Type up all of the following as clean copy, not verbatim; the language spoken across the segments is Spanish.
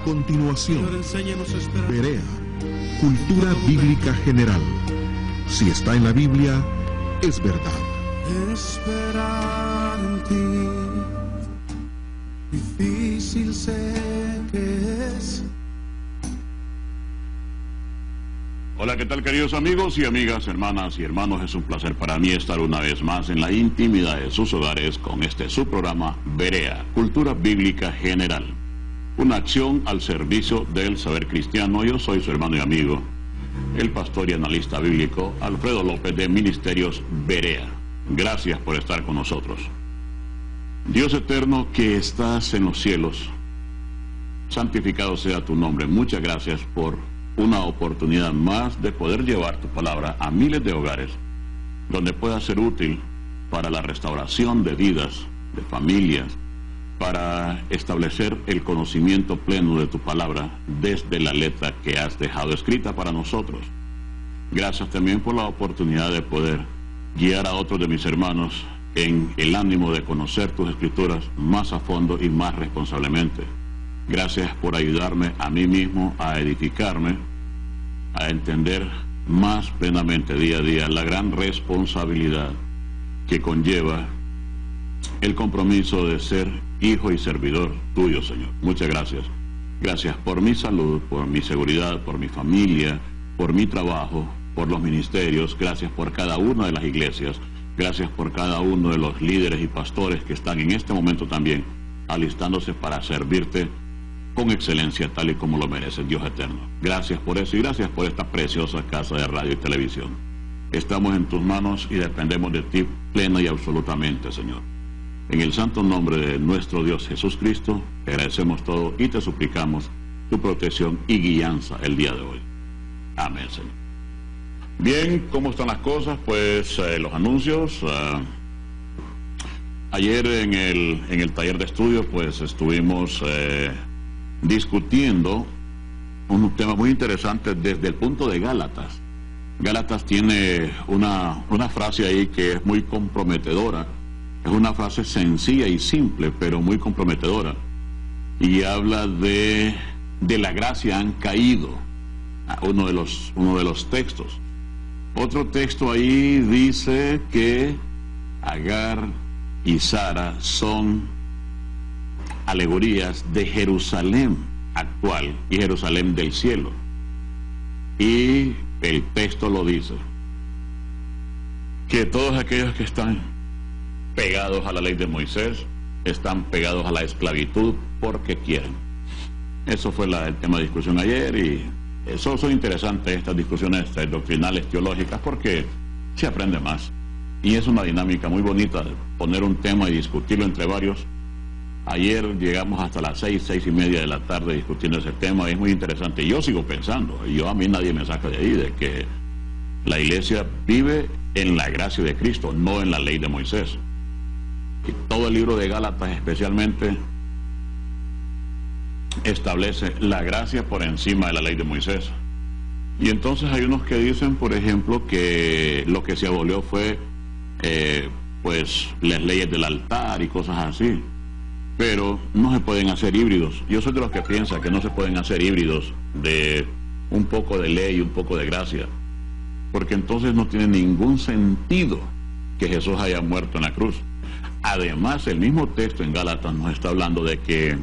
continuación, Señor, enséñanos a esperar. Berea, cultura bíblica general. Si está en la Biblia, es verdad. Esperar en ti, difícil sé que es. Hola, ¿qué tal, queridos amigos y amigas, hermanas y hermanos? Es un placer para mí estar una vez más en la intimidad de sus hogares con este su programa Berea, cultura bíblica general. Una acción al servicio del saber cristiano. Yo soy su hermano y amigo, el pastor y analista bíblico Alfredo López de Ministerios Berea. Gracias por estar con nosotros. Dios eterno que estás en los cielos, santificado sea tu nombre. Muchas gracias por una oportunidad más de poder llevar tu palabra a miles de hogares, donde pueda ser útil para la restauración de vidas, de familias, para establecer el conocimiento pleno de tu palabra desde la letra que has dejado escrita para nosotros. Gracias también por la oportunidad de poder guiar a otros de mis hermanos en el ánimo de conocer tus escrituras más a fondo y más responsablemente. Gracias por ayudarme a mí mismo a edificarme, a entender más plenamente día a día la gran responsabilidad que conlleva el compromiso de ser hijo y servidor tuyo, Señor. Muchas gracias. Gracias por mi salud, por mi seguridad, por mi familia, por mi trabajo, por los ministerios. Gracias por cada una de las iglesias. Gracias por cada uno de los líderes y pastores que están en este momento también alistándose para servirte con excelencia, tal y como lo merece Dios eterno. Gracias por eso y gracias por esta preciosa casa de radio y televisión. Estamos en tus manos y dependemos de ti plena y absolutamente, Señor. En el santo nombre de nuestro Dios Jesucristo, te agradecemos todo y te suplicamos tu protección y guianza el día de hoy. Amén, Señor. Bien, ¿cómo están las cosas? Pues los anuncios. Ayer en el taller de estudio, pues estuvimos discutiendo un tema muy interesante desde el punto de Gálatas. Gálatas tiene una frase ahí que es muy comprometedora. Es una frase sencilla y simple, pero muy comprometedora. Y habla de la gracia han caído. Uno de los textos. Otro texto ahí dice que Agar y Sara son alegorías de Jerusalén actual y Jerusalén del cielo. Y el texto lo dice, que todos aquellos que están pegados a la ley de Moisés están pegados a la esclavitud porque quieren. Eso fue el tema de discusión ayer y son interesantes estas discusiones doctrinales, teológicas, porque se aprende más. Y es una dinámica muy bonita de poner un tema y discutirlo entre varios. Ayer llegamos hasta las 6:30 de la tarde discutiendo ese tema y es muy interesante. Y yo sigo pensando, a mí nadie me saca de ahí, de que la iglesia vive en la gracia de Cristo, no en la ley de Moisés. Y todo el libro de Gálatas especialmente establece la gracia por encima de la ley de Moisés. Y entonces hay unos que dicen, por ejemplo, que lo que se abolió fue pues las leyes del altar y cosas así. Pero no se pueden hacer híbridos. Yo soy de los que piensan que no se pueden hacer híbridos de un poco de ley y un poco de gracia, porque entonces no tiene ningún sentido que Jesús haya muerto en la cruz. Además, el mismo texto en Gálatas nos está hablando de que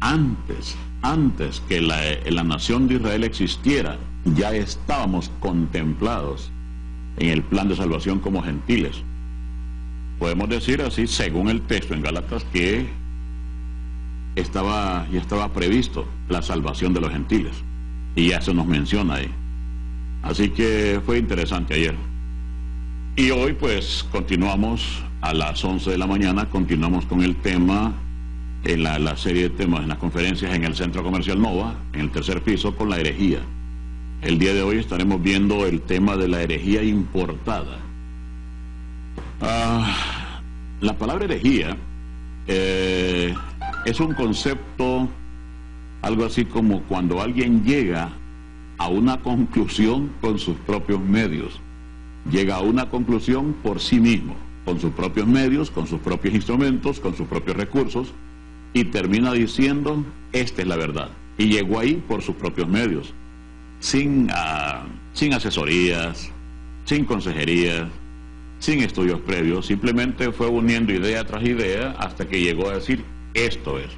antes que la nación de Israel existiera, ya estábamos contemplados en el plan de salvación como gentiles. Podemos decir así, según el texto en Gálatas, que ya estaba previsto la salvación de los gentiles. Y ya se nos menciona ahí. Así que fue interesante ayer. Y hoy pues continuamos a las 11 de la mañana, continuamos con el tema, en la serie de temas, en las conferencias en el Centro Comercial Nova, en el tercer piso, con la herejía. El día de hoy estaremos viendo el tema de la herejía importada. La palabra herejía es un concepto, algo así como cuando alguien llega a una conclusión con sus propios medios. Llega a una conclusión por sí mismo, con sus propios medios, con sus propios instrumentos, con sus propios recursos, y termina diciendo, esta es la verdad. Y llegó ahí por sus propios medios, sin asesorías, sin consejerías, sin estudios previos, simplemente fue uniendo idea tras idea hasta que llegó a decir, esto es.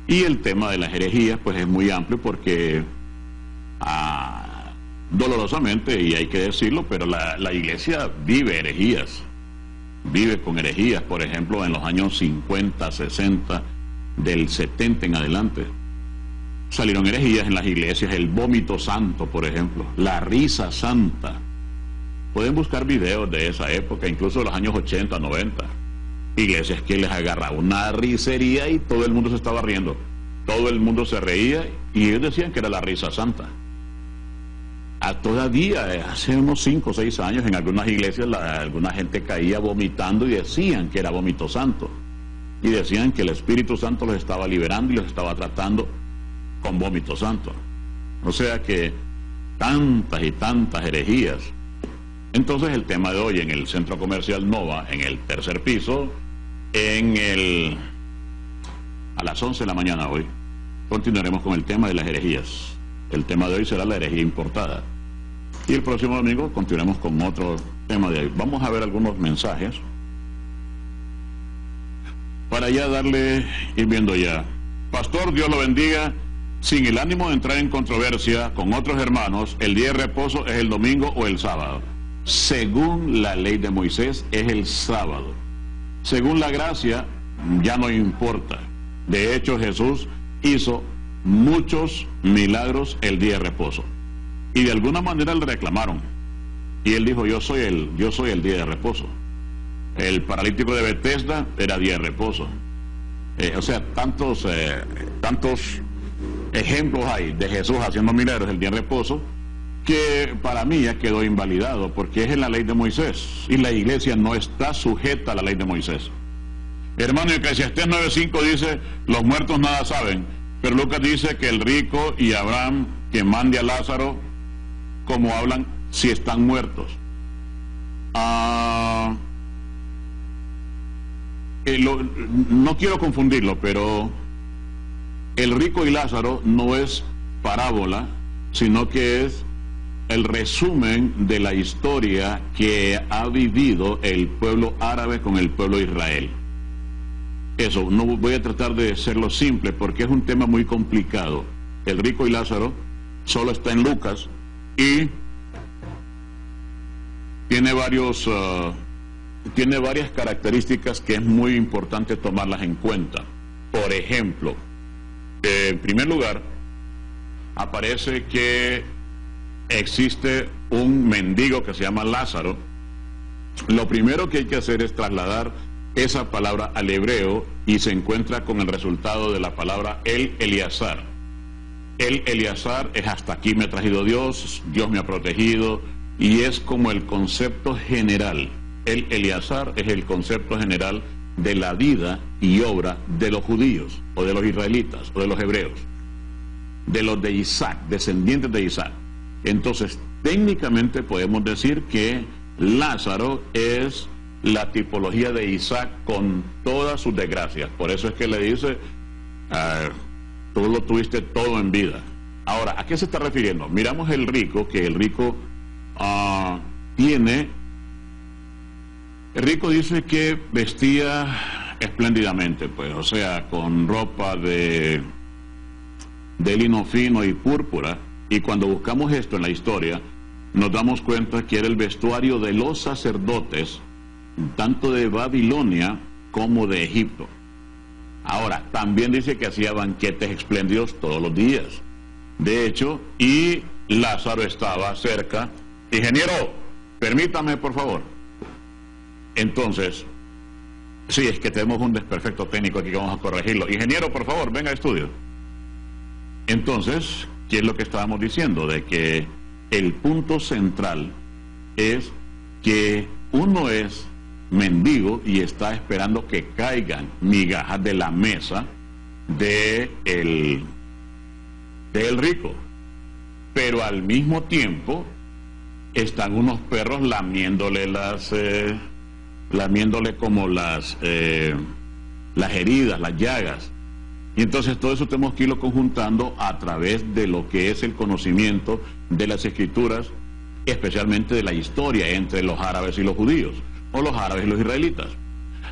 Y el tema de las herejías pues es muy amplio porque dolorosamente, y hay que decirlo, pero la iglesia vive herejías, vive con herejías. Por ejemplo, en los años 50, 60, del 70 en adelante salieron herejías en las iglesias, el vómito santo, por ejemplo, la risa santa. Pueden buscar videos de esa época, incluso de los años 80, 90. Iglesias que les agarraba una risería y todo el mundo se estaba riendo. Todo el mundo se reía y ellos decían que era la risa santa. Todavía, hace unos 5 o 6 años, en algunas iglesias, alguna gente caía vomitando y decían que era vómito santo. Y decían que el Espíritu Santo los estaba liberando y los estaba tratando con vómito santo. O sea que tantas y tantas herejías. Entonces el tema de hoy en el Centro Comercial Nova, en el tercer piso, a las 11 de la mañana hoy, continuaremos con el tema de las herejías. El tema de hoy será la herejía importada. Y el próximo domingo continuaremos con otro tema de hoy. Vamos a ver algunos mensajes para ya ir viendo ya. Pastor, Dios lo bendiga. Sin el ánimo de entrar en controversia con otros hermanos, el día de reposo es el domingo o el sábado. Según la ley de Moisés es el sábado. Según la gracia ya no importa. De hecho, Jesús hizo muchos milagros el día de reposo. Y de alguna manera le reclamaron. Y él dijo, yo soy el día de reposo. El paralítico de Betesda era día de reposo. O sea, tantos ejemplos hay de Jesús haciendo milagros el día de reposo, que para mí ya quedó invalidado, porque es en la ley de Moisés, y la iglesia no está sujeta a la ley de Moisés. Hermano, Eclesiastés 9:5 dice, los muertos nada saben, pero Lucas dice que el rico y Abraham, que mande a Lázaro, como hablan, si están muertos. No quiero confundirlo, pero el rico y Lázaro no es parábola, sino que es el resumen de la historia que ha vivido el pueblo árabe con el pueblo de Israel. Eso, no voy a tratar de hacerlo simple porque es un tema muy complicado. El rico y Lázaro solo está en Lucas y tiene varias características que es muy importante tomarlas en cuenta. Por ejemplo, en primer lugar, aparece que existe un mendigo que se llama Lázaro. Lo primero que hay que hacer es trasladar esa palabra al hebreo y se encuentra con el resultado de la palabra el Eleazar. El Eleazar es hasta aquí me ha traído Dios, Dios me ha protegido, y es como el concepto general. El Eleazar es el concepto general de la vida y obra de los judíos, o de los israelitas, o de los hebreos, de los de Isaac, descendientes de Isaac. Entonces, técnicamente podemos decir que Lázaro es la tipología de Isaac con todas sus desgracias. Por eso es que le dice, tú lo tuviste todo en vida. Ahora, ¿a qué se está refiriendo? Miramos el rico, que el rico el rico dice que vestía espléndidamente, pues, o sea, con ropa de lino fino y púrpura, y cuando buscamos esto en la historia, nos damos cuenta que era el vestuario de los sacerdotes, tanto de Babilonia como de Egipto. Ahora, también dice que hacía banquetes espléndidos todos los días. De hecho, y Lázaro estaba cerca. Ingeniero, permítame, por favor. Entonces, sí, es que tenemos un desperfecto técnico aquí que vamos a corregirlo. Ingeniero, por favor, venga a estudio. Entonces, ¿qué es lo que estábamos diciendo? De que el punto central es que uno es mendigo y está esperando que caigan migajas de la mesa del rico, pero al mismo tiempo están unos perros lamiéndole como las heridas, las llagas. Y entonces todo eso tenemos que irlo conjuntando a través de lo que es el conocimiento de las escrituras, especialmente de la historia entre los árabes y los judíos, o los árabes y los israelitas.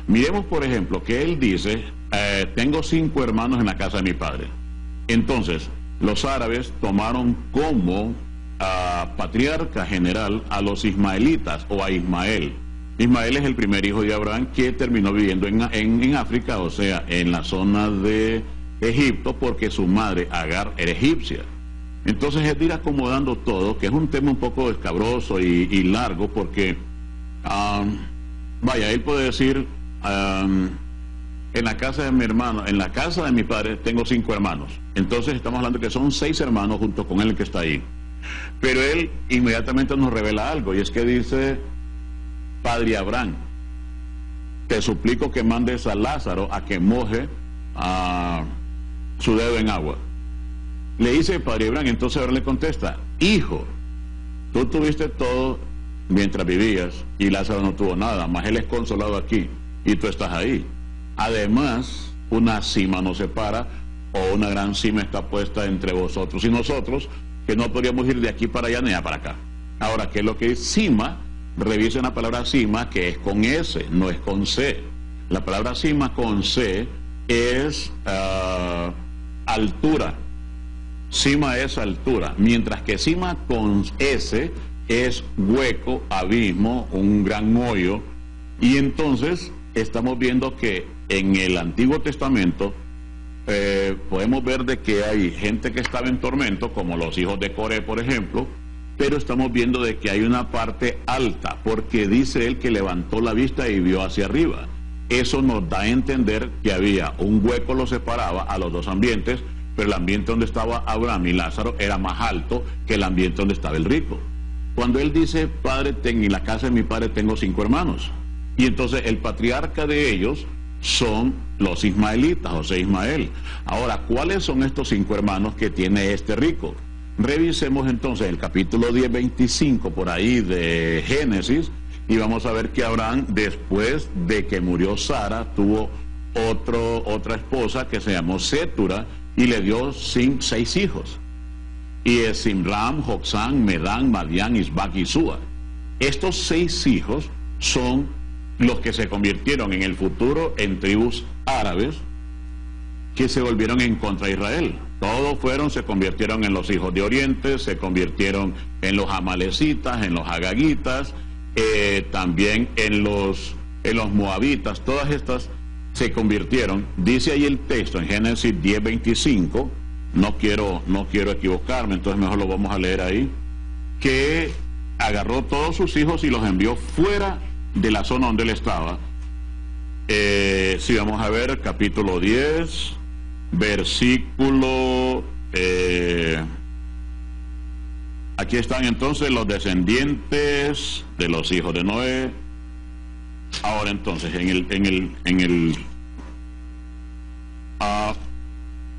Miremos, por ejemplo, que él dice, tengo 5 hermanos en la casa de mi padre. Entonces, los árabes tomaron como patriarca general a los ismaelitas o a Ismael. Ismael es el primer hijo de Abraham que terminó viviendo en África, o sea, en la zona de Egipto, porque su madre Agar era egipcia. Entonces es ir acomodando todo, que es un tema un poco escabroso y largo, porque vaya, él puede decir, en la casa de mi hermano, en la casa de mi padre tengo 5 hermanos. Entonces estamos hablando que son 6 hermanos junto con él que está ahí. Pero él inmediatamente nos revela algo, y es que dice, Padre Abraham, te suplico que mandes a Lázaro a que moje su dedo en agua. Le dice Padre Abraham, entonces ahora le contesta, hijo, tú tuviste todo mientras vivías y Lázaro no tuvo nada, mas él es consolado aquí y tú estás ahí. Además, una cima nos separa, o una gran cima está puesta entre vosotros y nosotros, que no podríamos ir de aquí para allá ni allá para acá. Ahora, ¿qué es lo que es cima? Revisen la palabra cima, que es con S, no es con C. La palabra cima con C es altura. Cima es altura, mientras que cima con S es hueco, abismo, un gran hoyo. Y entonces estamos viendo que en el Antiguo Testamento podemos ver de que hay gente que estaba en tormento, como los hijos de Coré, por ejemplo, pero estamos viendo de que hay una parte alta, porque dice él que levantó la vista y vio hacia arriba. Eso nos da a entender que había un hueco, lo separaba a los dos ambientes, pero el ambiente donde estaba Abraham y Lázaro era más alto que el ambiente donde estaba el rico. Cuando él dice, Padre, en la casa de mi padre tengo 5 hermanos, y entonces el patriarca de ellos son los ismaelitas, o sea, Ismael. Ahora, ¿cuáles son estos 5 hermanos que tiene este rico? Revisemos entonces el capítulo 10, 25 por ahí de Génesis, y vamos a ver que Abraham, después de que murió Sara, tuvo otra esposa que se llamó Sétura, y le dio 6 hijos. Y es Simram, Joksán, Medán, Madián, Isbac y Súa. Estos 6 hijos son los que se convirtieron en el futuro en tribus árabes que se volvieron en contra de Israel. Todos se convirtieron en los hijos de Oriente, se convirtieron en los amalecitas, en los agagitas, también en los moabitas. Todas estas se convirtieron. Dice ahí el texto en Génesis 10:25, no quiero equivocarme, entonces mejor lo vamos a leer ahí, que agarró todos sus hijos y los envió fuera de la zona donde él estaba. Si vamos a ver capítulo 10, versículo, aquí están entonces los descendientes de los hijos de Noé. Ahora entonces,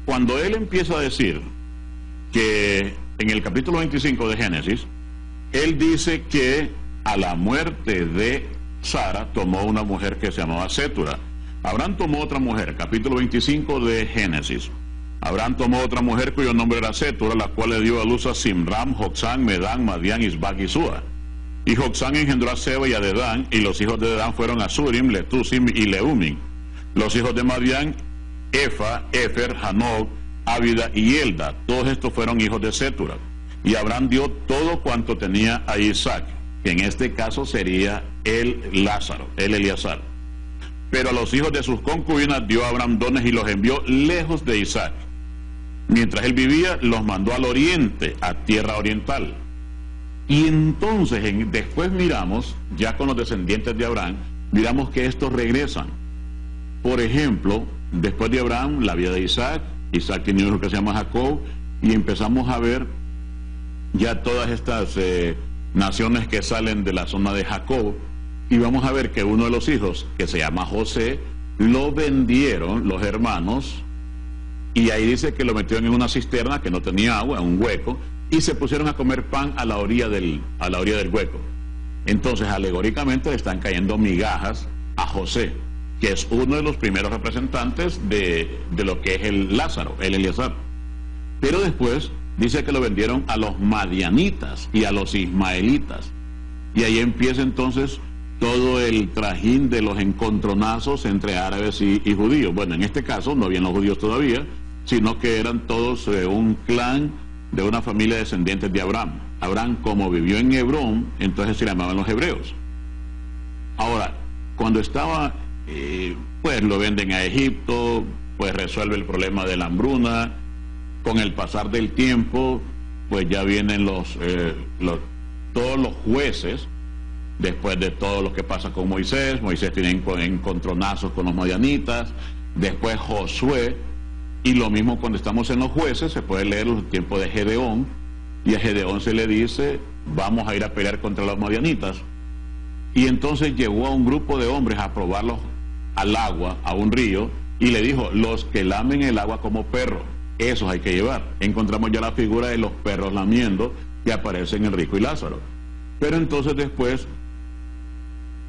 cuando él empieza a decir que en el capítulo 25 de Génesis, él dice que a la muerte de Sara tomó una mujer que se llamaba Sétura. Abraham tomó otra mujer, capítulo 25 de Génesis. Abraham tomó otra mujer cuyo nombre era Sétura, la cual le dio a luz a Simram, Joksán, Medán, Madián, Isbac y Súa. Y Joksán engendró a Seba y a Dedán, y los hijos de Dedán fueron Asurim, Letusim y Leumim. Los hijos de Madián, Efa, Efer, Hanok, Ávida y Elda. Todos estos fueron hijos de Sétura. Y Abraham dio todo cuanto tenía a Isaac, que en este caso sería el Lázaro, el Eleazar. Pero a los hijos de sus concubinas dio Abraham dones y los envió lejos de Isaac. Mientras él vivía, los mandó al oriente, a tierra oriental. Y entonces, después miramos, ya con los descendientes de Abraham, miramos que estos regresan. Por ejemplo, después de Abraham, la vida de Isaac. Isaac tiene un hijo que se llama Jacob, y empezamos a ver ya todas estas naciones que salen de la zona de Jacob, y vamos a ver que uno de los hijos, que se llama José, lo vendieron los hermanos, y ahí dice que lo metieron en una cisterna que no tenía agua, en un hueco, y se pusieron a comer pan a la orilla del hueco. Entonces, alegóricamente le están cayendo migajas a José, que es uno de los primeros representantes de lo que es el Lázaro, el Eleazar. Pero después dice que lo vendieron a los madianitas y a los ismaelitas. Y ahí empieza entonces todo el trajín de los encontronazos entre árabes y judíos. Bueno, en este caso no habían los judíos todavía, sino que eran todos un clan de una familia descendientes de Abraham. Abraham, como vivió en Hebrón, entonces se llamaban los hebreos. Ahora, cuando estaba, pues lo venden a Egipto, pues resuelve el problema de la hambruna. Con el pasar del tiempo, pues ya vienen todos los jueces, después de todo lo que pasa con Moisés. Moisés tiene encontronazos con los madianitas, después Josué, y lo mismo cuando estamos en los jueces, se puede leer el tiempo de Gedeón, y a Gedeón se le dice, vamos a ir a pelear contra los madianitas. Y entonces llevó a un grupo de hombres a probarlos al agua, a un río, y le dijo, los que lamen el agua como perros, esos hay que llevar. Encontramos ya la figura de los perros lamiendo que aparece en el rico y Lázaro. Pero entonces después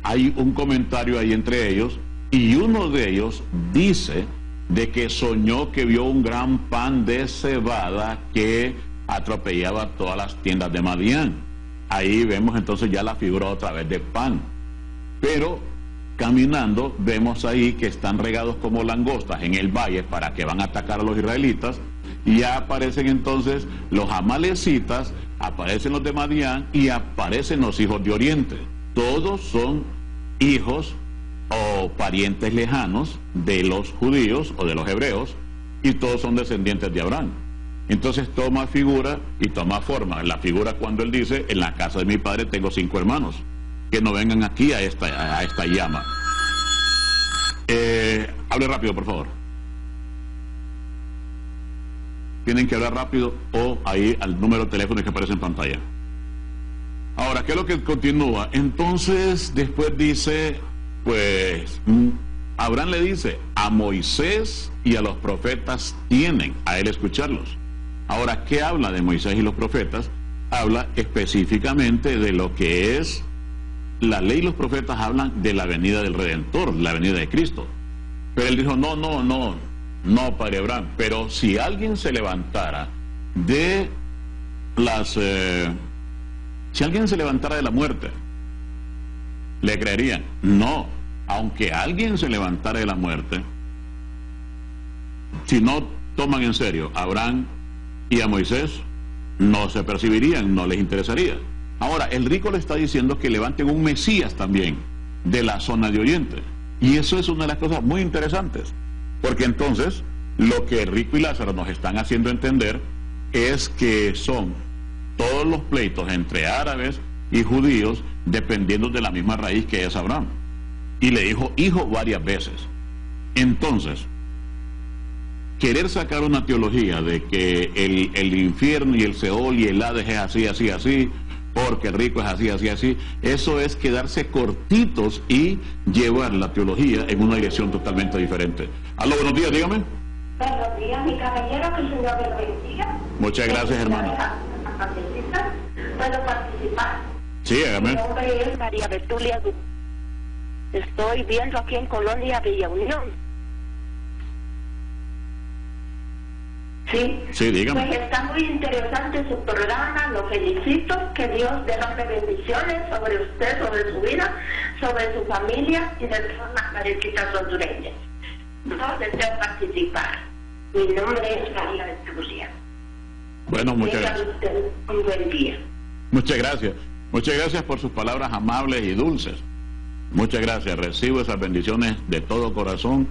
hay un comentario ahí entre ellos, y uno de ellos dice de que soñó que vio un gran pan de cebada que atropellaba todas las tiendas de Madián. Ahí vemos entonces ya la figura otra vez de pan. Pero caminando vemos ahí que están regados como langostas en el valle para que van a atacar a los israelitas, y ya aparecen entonces los amalecitas, aparecen los de Madián y aparecen los hijos de Oriente. Todos son hijos o parientes lejanos de los judíos o de los hebreos, y todos son descendientes de Abraham. Entonces toma figura y toma forma. La figura cuando él dice, en la casa de mi padre tengo 5 hermanos, que no vengan aquí a esta llama. Hable rápido, por favor. Tienen que hablar rápido o ahí al número de teléfono que aparece en pantalla. Ahora, ¿qué es lo que continúa? Entonces, después dice, pues, Abraham le dice, a Moisés y a los profetas tienen a él escucharlos. Ahora, ¿qué habla de Moisés y los profetas? Habla específicamente de lo que es la ley y los profetas. Hablan de la venida del Redentor, la venida de Cristo. Pero él dijo, no, padre Abraham, pero si alguien se levantara de si alguien se levantara de la muerte, ¿le creerían? No, aunque alguien se levantara de la muerte, si no toman en serio a Abraham y a Moisés, no se percibirían, no les interesaría. Ahora, el rico le está diciendo que levanten un Mesías también de la zona de Oriente. Y eso es una de las cosas muy interesantes. Porque entonces, lo que el rico y Lázaro nos están haciendo entender es que son todos los pleitos entre árabes y judíos dependiendo de la misma raíz que es Abraham. Y le dijo hijo varias veces. Entonces, querer sacar una teología de que el infierno y el Seol y el Hades es así, porque el rico es así, eso es quedarse cortitos y llevar la teología en una dirección totalmente diferente. Aló, buenos días, dígame. Buenos días, mi caballero, que el Señor me bendiga. Muchas gracias, hermana. ¿Puedo participar? Sí, hágame. Mi nombre es María Betulia. Estoy viendo aquí en Colonia Villa Unión. Sí. Sí, dígame. Pues está muy interesante su programa, lo felicito, que Dios derrame bendiciones sobre usted, sobre su vida, sobre su familia y de todas las madrecitas hondureñas. Yo deseo participar. Mi nombre es María Betulia. Bueno, muchas gracias. Un buen día. Muchas gracias. Muchas gracias por sus palabras amables y dulces. Muchas gracias. Recibo esas bendiciones de todo corazón,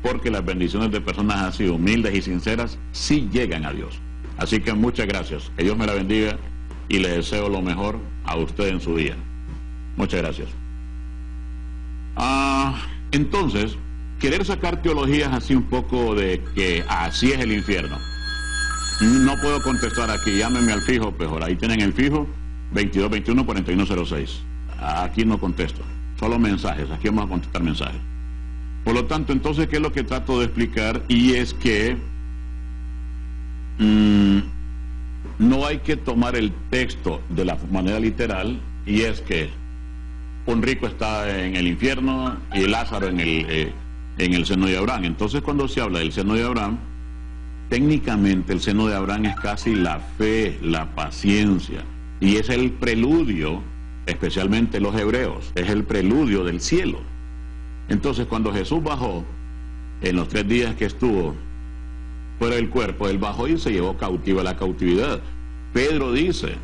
porque las bendiciones de personas así humildes y sinceras sí llegan a Dios. Así que muchas gracias. Que Dios me la bendiga y le deseo lo mejor a usted en su día. Muchas gracias. Entonces, querer sacar teologías así un poco de que así es el infierno. No puedo contestar aquí. Llámenme al fijo, mejor. Ahí tienen el fijo 2221-4106. Aquí no contesto. Solo mensajes. Aquí vamos a contestar mensajes. Por lo tanto, entonces, ¿qué es lo que trato de explicar? Y es que no hay que tomar el texto de la manera literal, y es que un rico está en el infierno y Lázaro en el seno de Abraham. Entonces, cuando se habla del seno de Abraham, técnicamente el seno de Abraham es casi la fe, la paciencia, y es el preludio, especialmente los hebreos, es el preludio del cielo. Entonces, cuando Jesús bajó, en los 3 días que estuvo fuera del cuerpo, él bajó y se llevó cautiva la cautividad. Pedro dice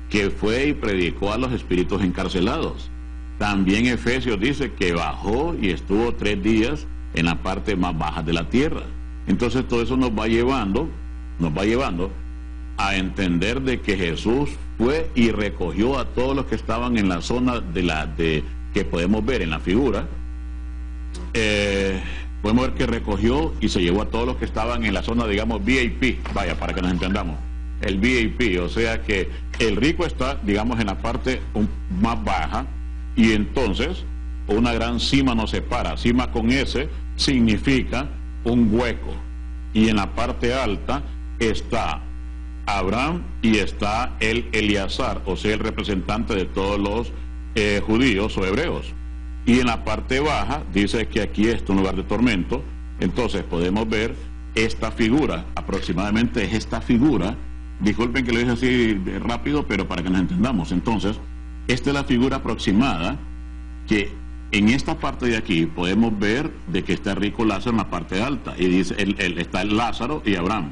que fue y predicó a los espíritus encarcelados. También Efesios dice que bajó y estuvo 3 días en la parte más baja de la tierra. Entonces todo eso nos va llevando a entender de que Jesús fue y recogió a todos los que estaban en la zona que podemos ver en la figura. Podemos ver que recogió y se llevó a todos los que estaban en la zona, digamos, VIP, vaya, para que nos entendamos, el VIP, o sea que el rico está, digamos, en la parte más baja, y entonces una gran cima nos separa. Cima con S significa un hueco, y en la parte alta está Abraham y está el Eleazar, o sea, el representante de todos los judíos o hebreos. Y en la parte baja dice que aquí es un lugar de tormento. Entonces podemos ver esta figura, aproximadamente es esta figura. Disculpen que lo dije así rápido, pero para que nos entendamos. Entonces, esta es la figura aproximada, que en esta parte de aquí podemos ver de que está el rico Lázaro en la parte alta, y dice está el Lázaro y Abraham.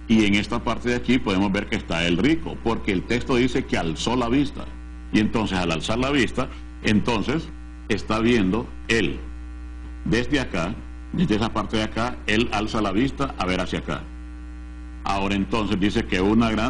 Y en esta parte de aquí podemos ver que está el rico, porque el texto dice que alzó la vista. Y entonces, al alzar la vista, entonces está viendo él desde acá, desde esa parte de acá, él alza la vista a ver hacia acá. Ahora entonces dice que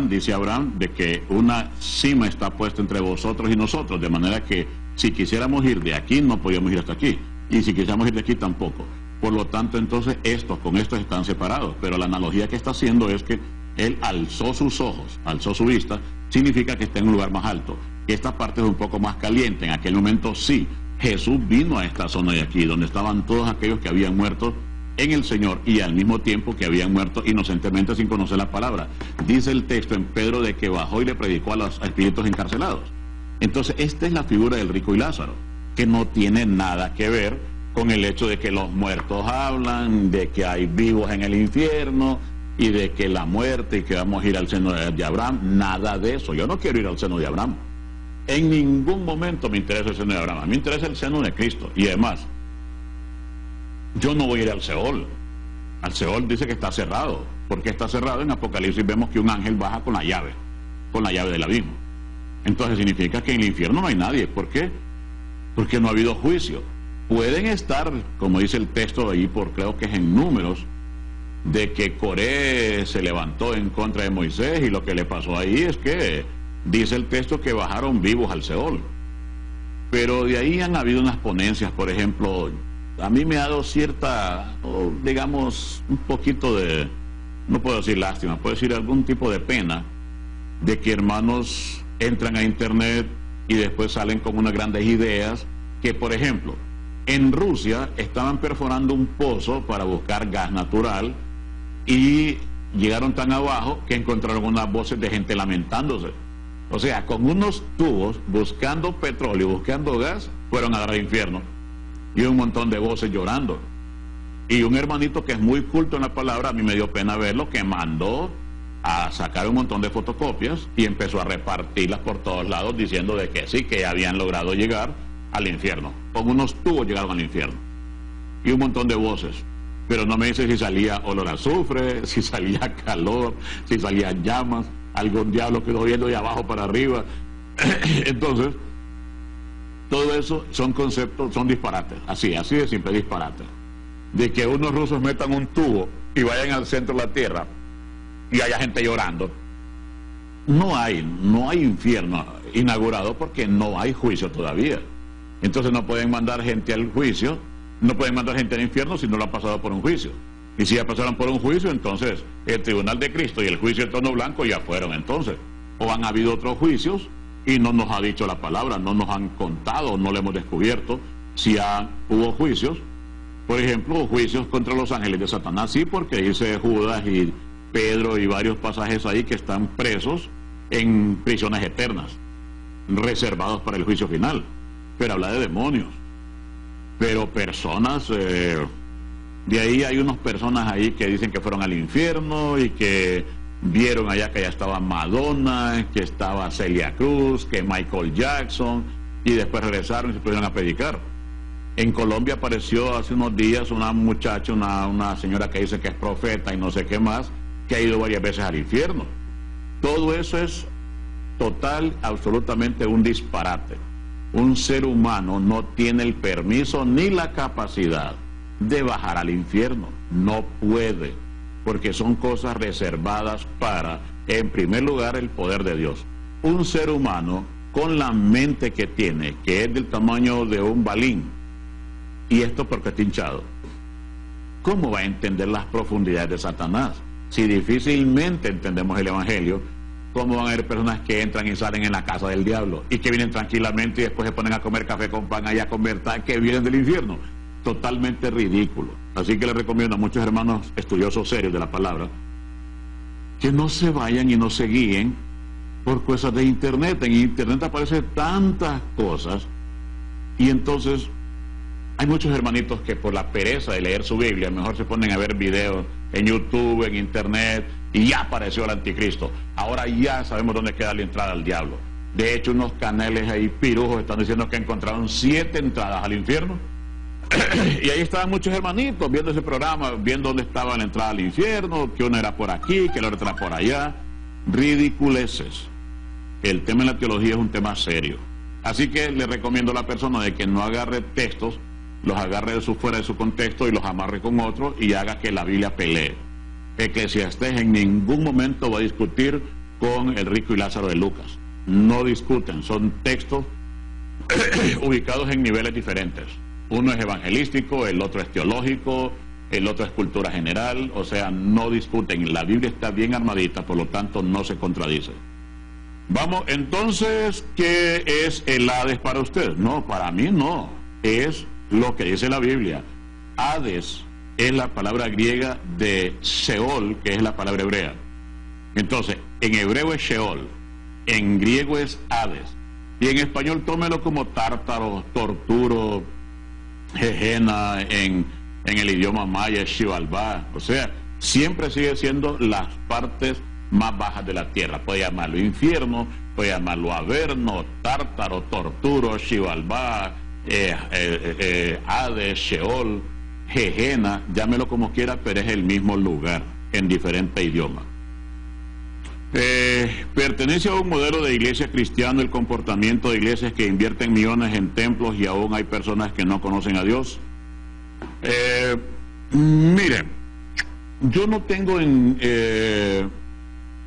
dice Abraham, de que una cima está puesta entre vosotros y nosotros, de manera que si quisiéramos ir de aquí no podíamos ir hasta aquí, y si quisiéramos ir de aquí tampoco. Por lo tanto, entonces con estos están separados, pero la analogía que está haciendo es que él alzó sus ojos, alzó su vista, significa que está en un lugar más alto, que esta parte es un poco más caliente. En aquel momento sí, Jesús vino a esta zona de aquí, donde estaban todos aquellos que habían muerto en el Señor, y al mismo tiempo que habían muerto inocentemente sin conocer la palabra. Dice el texto en Pedro de que bajó y le predicó a los espíritus encarcelados. Entonces, esta es la figura del rico y Lázaro, que no tiene nada que ver con el hecho de que los muertos hablan, de que hay vivos en el infierno, y de que la muerte, y que vamos a ir al seno de Abraham. Nada de eso. Yo no quiero ir al seno de Abraham. En ningún momento me interesa el seno de Abraham. A mí me interesa el seno de Cristo. Y además, yo no voy a ir al Seol. Al Seol dice que está cerrado. ¿Por qué está cerrado? En Apocalipsis vemos que un ángel baja con la llave del abismo. Entonces significa que en el infierno no hay nadie. ¿Por qué? Porque no ha habido juicio. Pueden estar, como dice el texto ahí, creo que es en Números, de que Coré se levantó en contra de Moisés, y lo que le pasó ahí es que dice el texto que bajaron vivos al Seol. Pero de ahí han habido unas ponencias. Por ejemplo, a mí me ha dado cierta, digamos, un poquito de, no puedo decir lástima, puedo decir algún tipo de pena, de que hermanos entran a internet y después salen con unas grandes ideas, que por ejemplo, en Rusia estaban perforando un pozo para buscar gas natural, y llegaron tan abajo que encontraron unas voces de gente lamentándose. O sea, con unos tubos buscando petróleo, buscando gas, fueron a dar al infierno, y un montón de voces llorando. Y un hermanito que es muy culto en la palabra, a mí me dio pena verlo, que mandó a sacar un montón de fotocopias y empezó a repartirlas por todos lados, diciendo de que sí, que habían logrado llegar al infierno. Con unos tubos llegaron al infierno, y un montón de voces. Pero no me dice si salía olor a azufre, si salía calor, si salía llamas, algún diablo quedó viendo de abajo para arriba. Entonces, todo eso son conceptos, son disparates, así de simple, disparates. De que unos rusos metan un tubo y vayan al centro de la tierra y haya gente llorando. No hay infierno inaugurado, porque no hay juicio todavía. Entonces no pueden mandar gente al juicio, no pueden mandar gente al infierno si no lo han pasado por un juicio. Y si ya pasaron por un juicio, entonces el tribunal de Cristo y el juicio del trono blanco ya fueron entonces. O han habido otros juicios y no nos ha dicho la palabra, no nos han contado, no le hemos descubierto si hubo juicios. Por ejemplo, juicios contra los ángeles de Satanás, sí, porque dice Judas y Pedro y varios pasajes ahí que están presos en prisiones eternas, reservados para el juicio final. pero habla de demonios. Pero personas, de ahí hay unas personas ahí que dicen que fueron al infierno y que vieron allá que ya estaba Madonna, que estaba Celia Cruz, que Michael Jackson, y después regresaron y se pusieron a predicar. En Colombia apareció hace unos días una muchacha, una señora que dice que es profeta y no sé qué más, que ha ido varias veces al infierno. Todo eso es total, absolutamente un disparate. Un ser humano no tiene el permiso ni la capacidad de bajar al infierno. No puede, porque son cosas reservadas para, en primer lugar, el poder de Dios. Un ser humano con la mente que tiene, que es del tamaño de un balín, y esto porque está hinchado, ¿cómo va a entender las profundidades de Satanás? Si difícilmente entendemos el Evangelio, ¿cómo van a haber personas que entran y salen en la casa del diablo y que vienen tranquilamente y después se ponen a comer café con pan allá con verdad, que vienen del infierno? Totalmente ridículo. Así que les recomiendo a muchos hermanos estudiosos serios de la palabra que no se vayan y no se guíen por cosas de internet. En internet aparecen tantas cosas, y entonces hay muchos hermanitos que por la pereza de leer su Biblia mejor se ponen a ver videos en YouTube, en internet, y ya apareció el anticristo. Ahora ya sabemos dónde queda la entrada al diablo. De hecho, unos canales ahí pirujos están diciendo que encontraron 7 entradas al infierno. Y ahí estaban muchos hermanitos viendo ese programa, viendo dónde estaba la entrada al infierno, que una era por aquí, que la otra era por allá. Ridiculeces. El tema de la teología es un tema serio. Así que le recomiendo a la persona de que no agarre textos, los agarre fuera de su contexto y los amarre con otros y haga que la Biblia pelee. Eclesiastés en ningún momento va a discutir con el rico y Lázaro de Lucas. No discuten, son textos ubicados en niveles diferentes. Uno es evangelístico, el otro es teológico, el otro es cultura general, o sea, no discuten. La Biblia está bien armadita, por lo tanto no se contradice. Vamos, entonces, ¿qué es el Hades para usted? No, para mí no, es lo que dice la Biblia. Hades es la palabra griega de Sheol, que es la palabra hebrea. Entonces, en hebreo es Sheol, en griego es Hades, y en español tómelo como tártaro, torturo, Gehenna, en el idioma maya es Xibalbá. O sea, siempre sigue siendo las partes más bajas de la tierra. Puede llamarlo infierno, puede llamarlo averno, tártaro, torturo, Xibalbá, Hades, Sheol, Gehenna, llámelo como quiera, pero es el mismo lugar, en diferente idioma. Pertenece a un modelo de iglesia cristiano el comportamiento de iglesias que invierten millones en templos y aún hay personas que no conocen a Dios. Miren, yo no tengo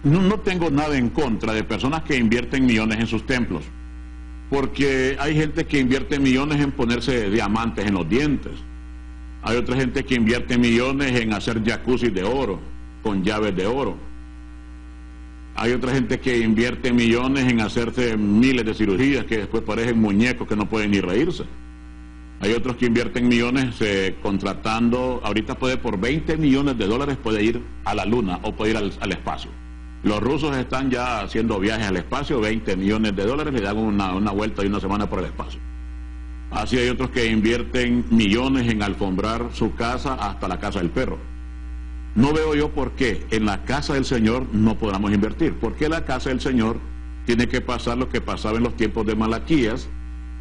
no tengo nada en contra de personas que invierten millones en sus templos, porque hay gente que invierte millones en ponerse diamantes en los dientes. Hay otra gente que invierte millones en hacer jacuzzi de oro, con llaves de oro. Hay otra gente que invierte millones en hacerse miles de cirugías que después parecen muñecos que no pueden ni reírse. Hay otros que invierten millones contratando, ahorita por $20 millones puede ir a la luna o puede ir al espacio. Los rusos están ya haciendo viajes al espacio, $20 millones, le dan una vuelta de una semana por el espacio. Así hay otros que invierten millones en alfombrar su casa hasta la casa del perro. No veo yo por qué en la casa del Señor no podamos invertir. ¿Por qué la casa del Señor tiene que pasar lo que pasaba en los tiempos de Malaquías?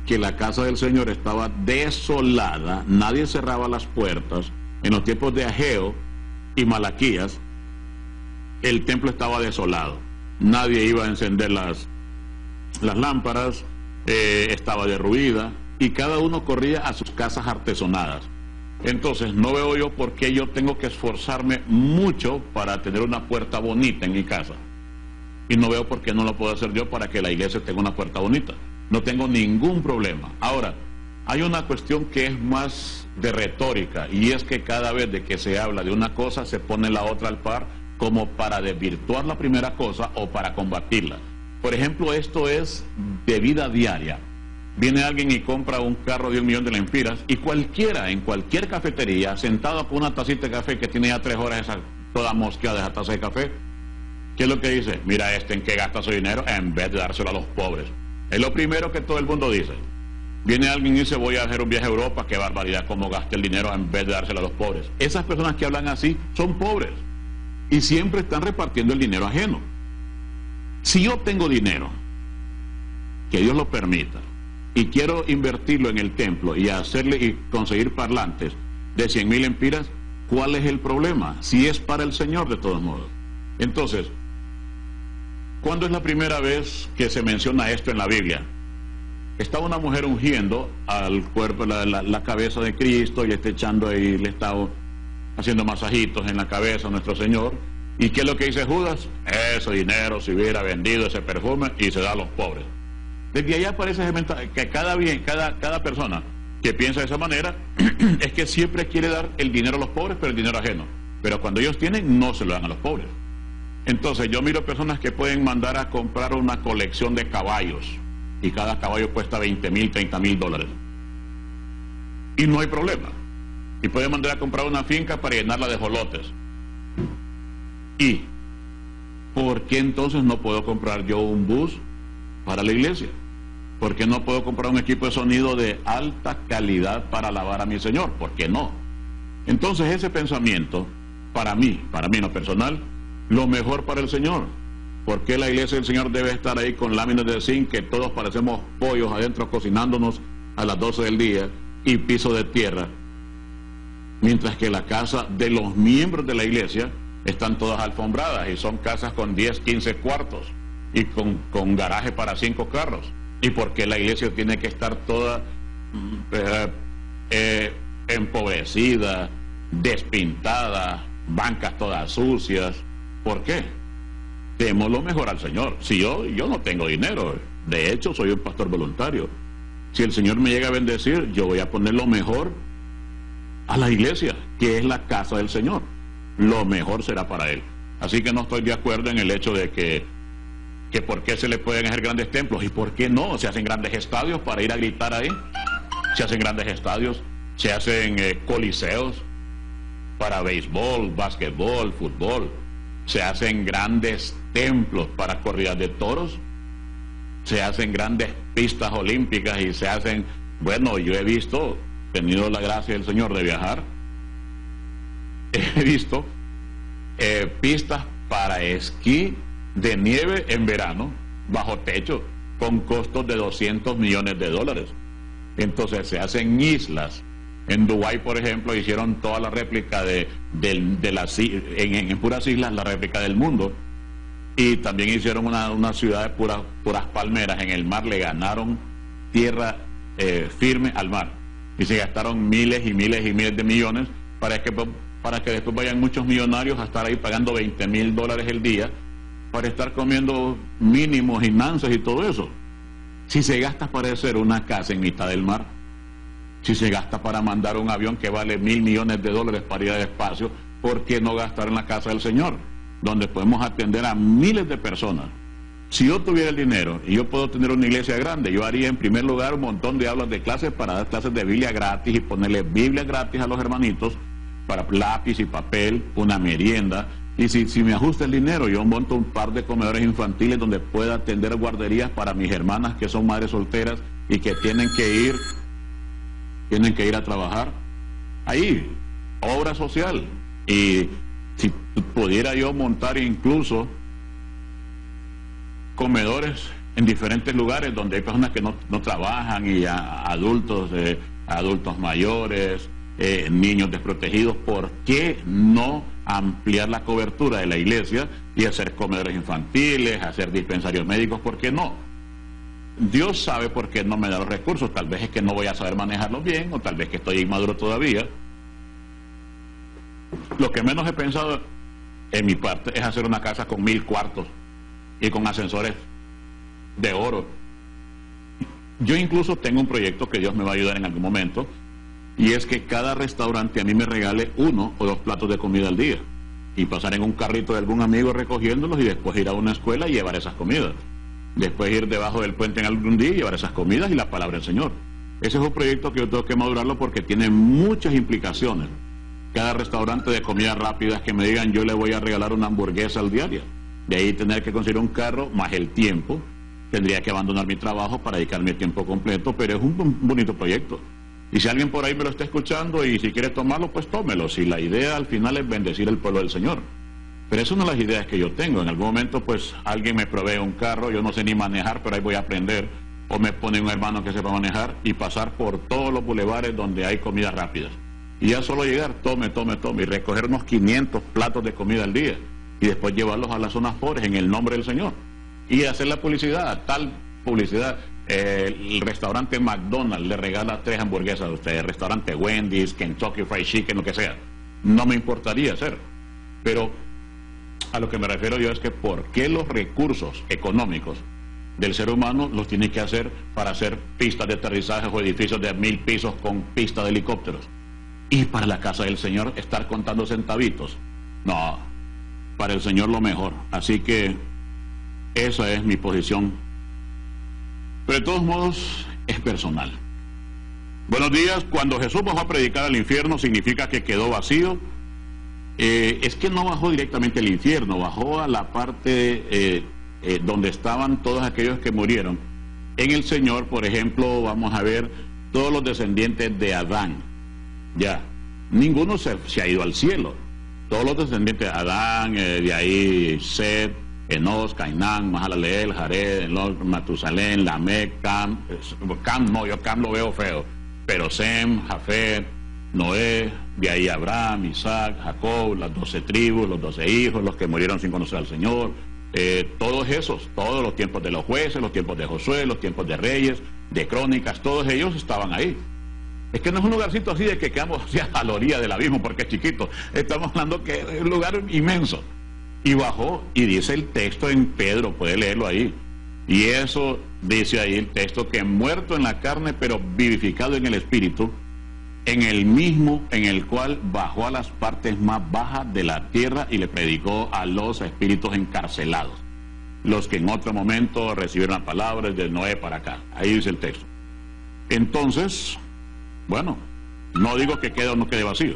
Que la casa del Señor estaba desolada, nadie cerraba las puertas. En los tiempos de Ageo y Malaquías, el templo estaba desolado. Nadie iba a encender las lámparas, estaba derruida, y cada uno corría a sus casas artesonadas. Entonces, no veo yo por qué yo tengo que esforzarme mucho para tener una puerta bonita en mi casa. Y no veo por qué no lo puedo hacer yo para que la iglesia tenga una puerta bonita. No tengo ningún problema. Ahora, hay una cuestión que es más de retórica, y es que cada vez de que se habla de una cosa, se pone la otra al par, como para desvirtuar la primera cosa o para combatirla. Por ejemplo, esto es de vida diaria. Viene alguien y compra un carro de 1 millón de lempiras, y cualquiera, en cualquier cafetería, sentado con una tacita de café que tiene ya 3 horas toda mosqueada esa taza de café, ¿qué es lo que dice? Mira en qué gasta su dinero en vez de dárselo a los pobres. Es lo primero que todo el mundo dice. Viene alguien y dice, voy a hacer un viaje a Europa, qué barbaridad, cómo gasté el dinero en vez de dárselo a los pobres. Esas personas que hablan así son pobres y siempre están repartiendo el dinero ajeno. Si yo tengo dinero, que Dios lo permita, y quiero invertirlo en el templo y hacerle y conseguir parlantes de 100,000 empiras, ¿cuál es el problema? Si es para el Señor, de todos modos. Entonces, ¿cuándo es la primera vez que se menciona esto en la Biblia? Estaba una mujer ungiendo al cuerpo, la cabeza de Cristo, y le está echando ahí, le está haciendo masajitos en la cabeza a nuestro Señor. ¿Y qué es lo que dice Judas? Ese dinero se hubiera vendido, ese perfume, y se da a los pobres. Desde allá aparece que cada persona que piensa de esa manera es que siempre quiere dar el dinero a los pobres, pero el dinero ajeno. Pero cuando ellos tienen, no se lo dan a los pobres. Entonces yo miro personas que pueden mandar a comprar una colección de caballos, y cada caballo cuesta 20,000, 30,000 dólares. Y no hay problema. Y pueden mandar a comprar una finca para llenarla de jolotes. ¿Y por qué entonces no puedo comprar yo un bus para la iglesia? ¿Por qué no puedo comprar un equipo de sonido de alta calidad para alabar a mi Señor? ¿Por qué no? Entonces ese pensamiento, para mí en lo personal, lo mejor para el Señor. ¿Por qué la iglesia del Señor debe estar ahí con láminas de zinc, que todos parecemos pollos adentro cocinándonos a las 12 del día, y piso de tierra? Mientras que la casa de los miembros de la iglesia están todas alfombradas, y son casas con 10, 15 cuartos, y con garaje para 5 carros. ¿Y por qué la iglesia tiene que estar toda empobrecida, despintada, bancas todas sucias? ¿Por qué? Demos lo mejor al Señor. Si yo no tengo dinero, de hecho soy un pastor voluntario. Si el Señor me llega a bendecir, yo voy a poner lo mejor a la iglesia, que es la casa del Señor. Lo mejor será para Él. Así que no estoy de acuerdo en el hecho de que por qué se le pueden hacer grandes templos, y por qué no se hacen grandes estadios para ir a gritar ahí. Se hacen grandes estadios, se hacen coliseos para béisbol, básquetbol, fútbol. Se hacen grandes templos para corridas de toros, se hacen grandes pistas olímpicas, y se hacen, bueno, yo he visto, tenido la gracia del Señor de viajar, he visto pistas para esquí de nieve en verano, bajo techo, con costos de 200 millones de dólares. Entonces se hacen islas. En Dubái, por ejemplo, hicieron toda la réplica en puras islas, la réplica del mundo. Y también hicieron una ciudad de puras palmeras en el mar. Le ganaron tierra firme al mar, y se gastaron miles y miles y miles de millones para que después vayan muchos millonarios a estar ahí pagando 20,000 dólares el día para estar comiendo mínimos y nances y todo eso. Si se gasta para hacer una casa en mitad del mar, si se gasta para mandar un avión que vale 1,000 millones de dólares para ir al espacio, ¿por qué no gastar en la casa del Señor, donde podemos atender a miles de personas? Si yo tuviera el dinero y yo puedo tener una iglesia grande, yo haría en primer lugar un montón de aulas de clases para dar clases de Biblia gratis y ponerle Biblia gratis a los hermanitos, para lápiz y papel, una merienda. Y si me ajusta el dinero, yo monto un par de comedores infantiles donde pueda atender guarderías para mis hermanas que son madres solteras y que tienen que ir a trabajar. Ahí, obra social. Y si pudiera yo montar incluso comedores en diferentes lugares donde hay personas que no trabajan, y adultos mayores, niños desprotegidos, ¿por qué no ampliar la cobertura de la iglesia y hacer comedores infantiles, hacer dispensarios médicos? ¿Por qué no? Dios sabe por qué no me da los recursos. Tal vez es que no voy a saber manejarlos bien, o tal vez que estoy inmaduro todavía. Lo que menos he pensado en mi parte es hacer una casa con 1,000 cuartos y con ascensores de oro. Yo incluso tengo un proyecto que Dios me va a ayudar en algún momento, y es que cada restaurante a mí me regale 1 o 2 platos de comida al día, y pasar en un carrito de algún amigo recogiéndolos, y después ir a una escuela y llevar esas comidas. Después ir debajo del puente en algún día y llevar esas comidas y la palabra del Señor. Ese es un proyecto que yo tengo que madurarlo porque tiene muchas implicaciones. Cada restaurante de comidas rápidas que me digan, yo le voy a regalar una hamburguesa al diario. De ahí tener que conseguir un carro, más el tiempo, tendría que abandonar mi trabajo para dedicarme a tiempo completo, pero es un bonito proyecto. Y si alguien por ahí me lo está escuchando y si quiere tomarlo, pues tómelo. Si la idea al final es bendecir al pueblo del Señor. Pero eso no es las ideas que yo tengo. En algún momento, pues, alguien me provee un carro, yo no sé ni manejar, pero ahí voy a aprender. O me pone un hermano que sepa manejar y pasar por todos los bulevares donde hay comidas rápidas. Y ya solo llegar, tome, y recoger unos 500 platos de comida al día. Y después llevarlos a las zonas pobres en el nombre del Señor. Y hacer la publicidad, tal publicidad. El restaurante McDonald's le regala 3 hamburguesas a usted, el restaurante Wendy's, Kentucky Fried Chicken, lo que sea. No me importaría hacer. Pero a lo que me refiero yo es que ¿por qué los recursos económicos del ser humano los tiene que hacer para hacer pistas de aterrizaje o edificios de 1000 pisos con pistas de helicópteros? Y para la casa del Señor estar contando centavitos. No, para el Señor lo mejor. Así que esa es mi posición. Pero de todos modos es personal. Buenos días. Cuando Jesús bajó a predicar al infierno, ¿significa que quedó vacío? Es que no bajó directamente al infierno, bajó a la parte donde estaban todos aquellos que murieron. En el Señor, por ejemplo, vamos a ver todos los descendientes de Adán. Ya, ninguno se ha ido al cielo. Todos los descendientes de Adán, de ahí Set, Enos, Cainán, Mahalaleel, Jared, Enoch, Matusalén, Lamec, Cam lo veo feo, pero Sem, Jafet, Noé, de ahí Abraham, Isaac, Jacob, las 12 tribus, los 12 hijos, los que murieron sin conocer al Señor, todos esos, todos los tiempos de los jueces, los tiempos de Josué, los tiempos de reyes, de crónicas, todos ellos estaban ahí. Es que no es un lugarcito así de que quedamos hacia a la orilla del abismo porque es chiquito, estamos hablando que es un lugar inmenso. Y bajó, y dice el texto en Pedro, puede leerlo ahí, y eso dice ahí el texto, que muerto en la carne pero vivificado en el espíritu, en el mismo en el cual bajó a las partes más bajas de la tierra y le predicó a los espíritus encarcelados, los que en otro momento recibieron las palabras de Noé para acá. Ahí dice el texto. Entonces, bueno, no digo que quede o no quede vacío.